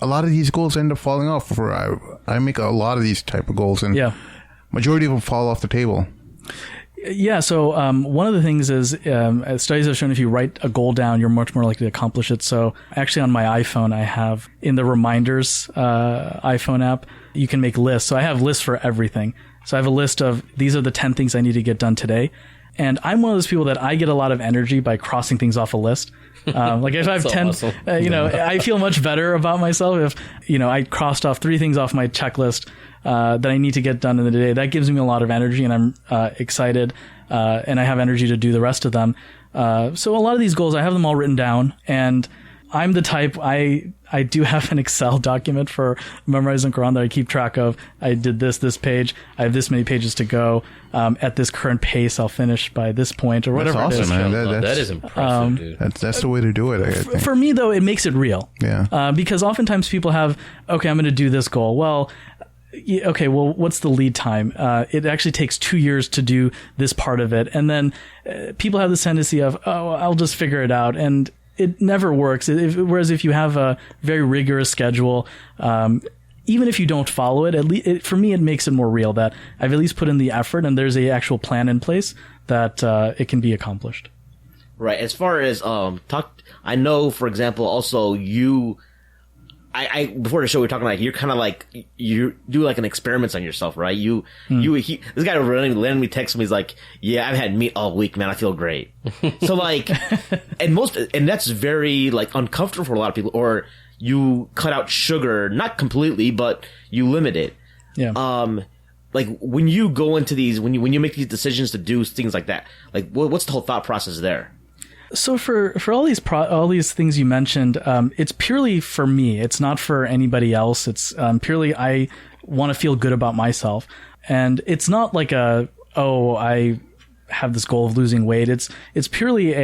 A lot of these goals end up falling off. I make a lot of these type of goals, and majority of them fall off the table. Yeah, so one of the things is studies have shown if you write a goal down, you're much more likely to accomplish it. So actually on my iPhone, I have in the Reminders iPhone app, you can make lists. So I have lists for everything. So I have a list of these are the 10 things I need to get done today. And I'm one of those people that I get a lot of energy by crossing things off a list. Like if I have 10, awesome. I feel much better about myself if, I crossed off 3 things off my checklist that I need to get done in the day. That gives me a lot of energy, and I'm excited, and I have energy to do the rest of them. So a lot of these goals, I have them all written down, and I'm the type, I do have an Excel document for memorizing Quran that I keep track of. I did this page. I have this many pages to go. At this current pace, I'll finish by this point, or whatever. That's awesome, it is. Man. That is impressive, dude. That's the way to do it, I think. For me, though, it makes it real. Yeah. Because oftentimes people have, okay, I'm going to do this goal. Well, okay, well, what's the lead time? It actually takes 2 years to do this part of it. And then people have this tendency of, I'll just figure it out. And it never works. Whereas if you have a very rigorous schedule, even if you don't follow it, at least for me, it makes it more real that I've at least put in the effort and there's a actual plan in place that it can be accomplished. Right. As far as I know, for example, also you. I before the show we were talking like you're kind of like you do like an experiments on yourself, right? This guy randomly me text me. He's like, "Yeah, I've had meat all week, man. I feel great." So like, and that's very like uncomfortable for a lot of people. Or you cut out sugar, not completely, but you limit it. Yeah. Like when you go into these, when you make these decisions to do things like that, like what's the whole thought process there? So for all these things you mentioned, it's purely for me. It's not for anybody else. It's purely I want to feel good about myself, and it's not like I have this goal of losing weight. It's purely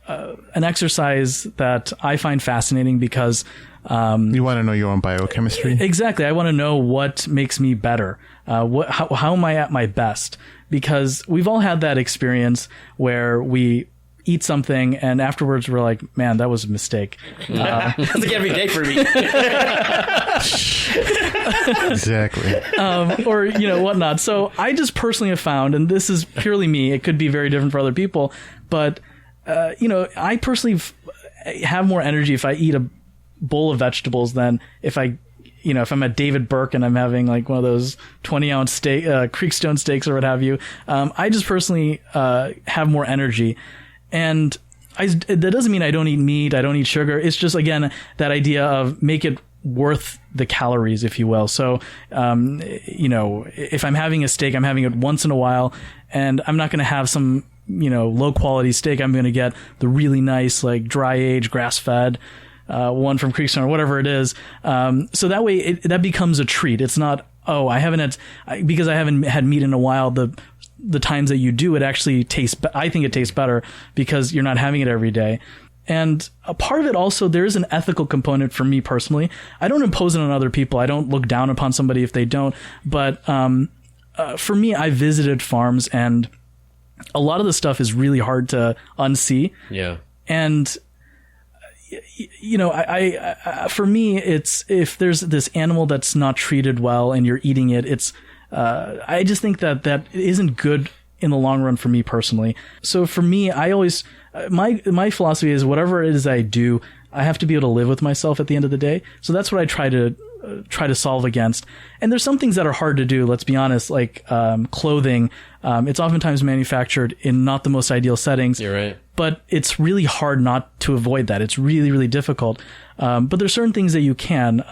an exercise that I find fascinating because you want to know your own biochemistry. Exactly. I want to know what makes me better. How am I at my best? Because we've all had that experience where we eat something and afterwards we're like, man, that was a mistake. That's like every day for me. Exactly. Or whatnot. So I just personally have found, and this is purely me, it could be very different for other people, but I personally have more energy if I eat a bowl of vegetables than if I if I'm at David Burke and I'm having like one of those 20-ounce steak, Creekstone steaks or what have you, I just personally have more energy. And that doesn't mean I don't eat meat, I don't eat sugar. It's just, again, that idea of make it worth the calories, if you will. So, if I'm having a steak, I'm having it once in a while, and I'm not going to have some, low quality steak. I'm going to get the really nice, like dry aged, grass fed, one from Creekstone or whatever it is. So that way that becomes a treat. It's not, because I haven't had meat in a while, the times that you do, it actually I think it tastes better because you're not having it every day. And a part of it also, there is an ethical component for me personally. I don't impose it on other people. I don't look down upon somebody if they don't. But for me, I visited farms, and a lot of the stuff is really hard to unsee. Yeah. And for me, it's if there's this animal that's not treated well and you're eating it, I just think that isn't good in the long run for me personally. So for me, I always, my philosophy is whatever it is I do, I have to be able to live with myself at the end of the day. So that's what I try to solve against. And there's some things that are hard to do. Let's be honest, like clothing. It's oftentimes manufactured in not the most ideal settings. You're right. But it's really hard not to avoid that. It's really, really difficult. But there's certain things that you can,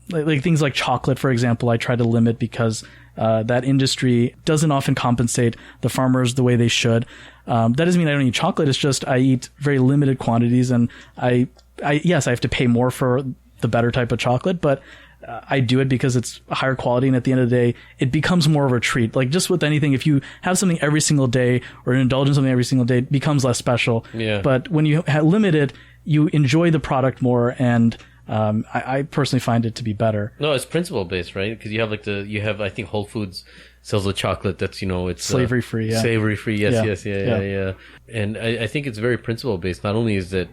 like things like chocolate, for example, I try to limit because that industry doesn't often compensate the farmers the way they should. That doesn't mean I don't eat chocolate. It's just I eat very limited quantities, and yes, I have to pay more for the better type of chocolate, but I do it because it's higher quality, and at the end of the day, it becomes more of a treat. Like just with anything, if you have something every single day or indulge in something every single day, it becomes less special. Yeah. But when you limit it, you enjoy the product more, and I personally find it to be better. No, it's principle based, right? Because you have I think Whole Foods sells a chocolate that's, it's slavery free. Yeah. Slavery free. Yes. Yeah. And I think it's very principle based. Not only is it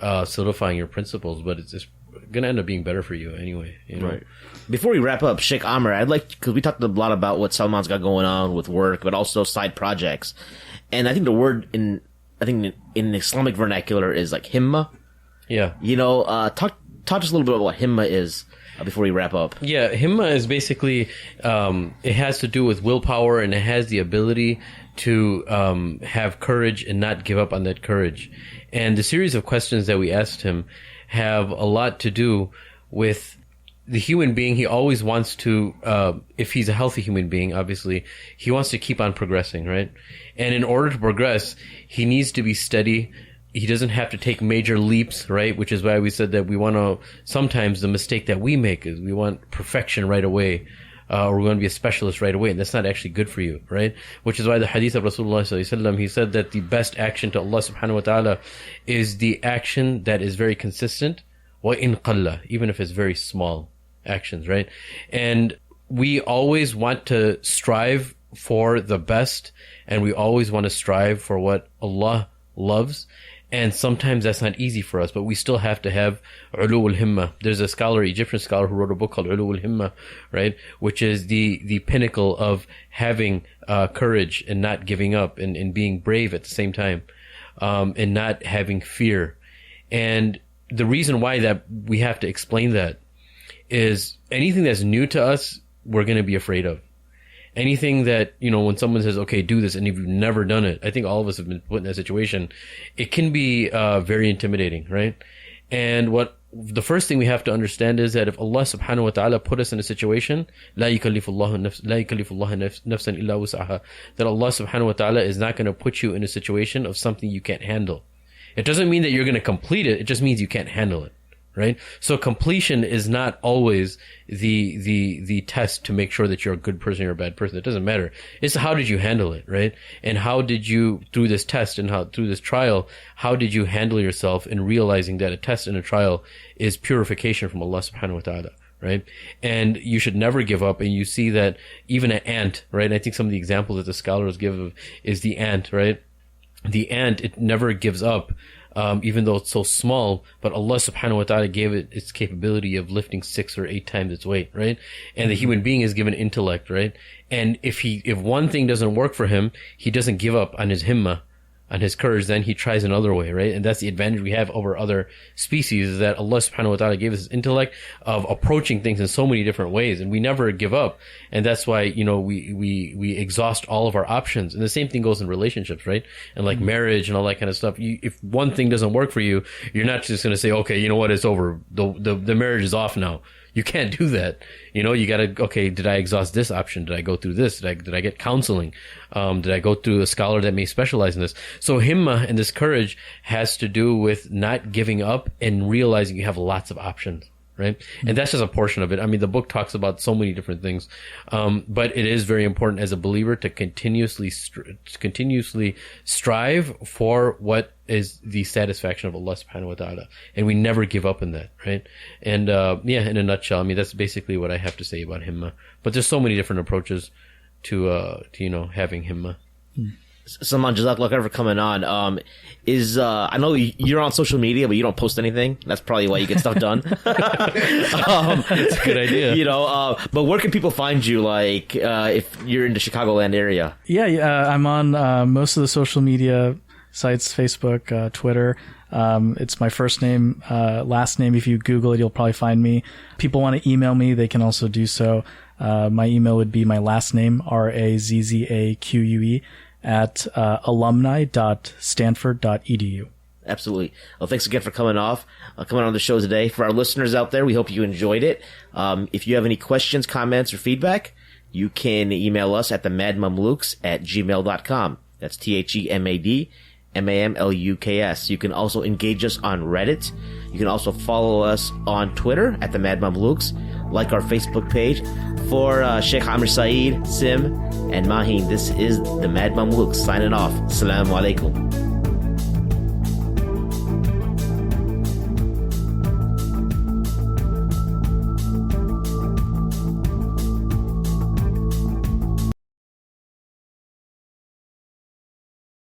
solidifying your principles, but it's just going to end up being better for you anyway. Right. Before we wrap up, Sheikh Amr, because we talked a lot about what Salman's got going on with work, but also side projects. And I think the word in Islamic vernacular is like himma. Yeah. Talk to us a little bit about what himma is before we wrap up. Yeah, himma is basically, it has to do with willpower, and it has the ability to have courage and not give up on that courage. And the series of questions that we asked him have a lot to do with the human being. He always wants to, if he's a healthy human being, obviously, he wants to keep on progressing, right? And in order to progress, he needs to be steady. He doesn't have to take major leaps, right? Which is why we said that we want to, sometimes the mistake that we make is we want perfection right away, or we're going to be a specialist right away, and that's not actually good for you, right? Which is why the hadith of Rasulullah sallallahu alaihi wasallam, he said that the best action to Allah subhanahu wa ta'ala is the action that is very consistent, wa in qalla, even if it's very small actions, right? And we always want to strive for the best, and we always want to strive for what Allah loves. And sometimes that's not easy for us, but we still have to have ulu al-himma. There's a scholar, Egyptian scholar, who wrote a book called ulu al-himma, right? Which is the pinnacle of having courage and not giving up, and being brave at the same time, and not having fear. And the reason why that we have to explain that is anything that's new to us, we're going to be afraid of. Anything that, when someone says, okay, do this, and if you've never done it, I think all of us have been put in that situation, it can be very intimidating, right? And the first thing we have to understand is that if Allah subhanahu wa ta'ala put us in a situation, لا يكلف الله نفسا إلا وسعها, that Allah subhanahu wa ta'ala is not going to put you in a situation of something you can't handle. It doesn't mean that you're going to complete it, it just means you can't handle it. Right? So completion is not always the test to make sure that you're a good person or a bad person. It doesn't matter. It's how did you handle it, right? And how did you, through this test and through this trial, how did you handle yourself in realizing that a test and a trial is purification from Allah subhanahu wa ta'ala, right? And you should never give up. And you see that even an ant, right? I think some of the examples that the scholars give is the ant, right? The ant, it never gives up. Even though it's so small, but Allah subhanahu wa ta'ala gave it its capability of lifting 6 or 8 times its weight, right? And the human being is given intellect, right? And if one thing doesn't work for him, he doesn't give up on his himma, on his courage, then he tries another way, right? And that's the advantage we have over other species, is that Allah subhanahu wa ta'ala gave us this intellect of approaching things in so many different ways, and we never give up. And that's why, we exhaust all of our options. And the same thing goes in relationships, right? And like marriage and all that kind of stuff. If one thing doesn't work for you, you're not just going to say, okay, you know what, it's over. The marriage is off now. You can't do that. You gotta, okay, did I exhaust this option? Did I go through this? Did I get counseling? Did I go through a scholar that may specialize in this? So himma and this courage has to do with not giving up and realizing you have lots of options, right? And that's just a portion of it. I mean, the book talks about so many different things. But it is very important as a believer to continuously strive for what is the satisfaction of Allah subhanahu wa ta'ala. And we never give up in that, right? And, in a nutshell, I mean, that's basically what I have to say about himma. But there's so many different approaches to having himma. Salman, jazakallah for coming on. I know you're on social media, but you don't post anything. That's probably why you get stuff done. It's a good idea. But where can people find you, like, if you're in the Chicagoland area? Yeah, I'm on most of the social media sites, Facebook, Twitter. It's my first name, last name. If you Google it, you'll probably find me. People want to email me, they can also do so. My email would be my last name, RAZZAQUE, at alumni.stanford.edu. Absolutely. Well, thanks again for coming on the show today. For our listeners out there, we hope you enjoyed it. If you have any questions, comments, or feedback, you can email us at themadmamluks@gmail.com. That's TheMadMamluks. You can also engage us on Reddit. You can also follow us on Twitter at the Mad Mamluks, like our Facebook page. For Sheikh Amir Saeed, Sim, and Maheen, this is the Mad Mamluks signing off. Assalamu alaikum.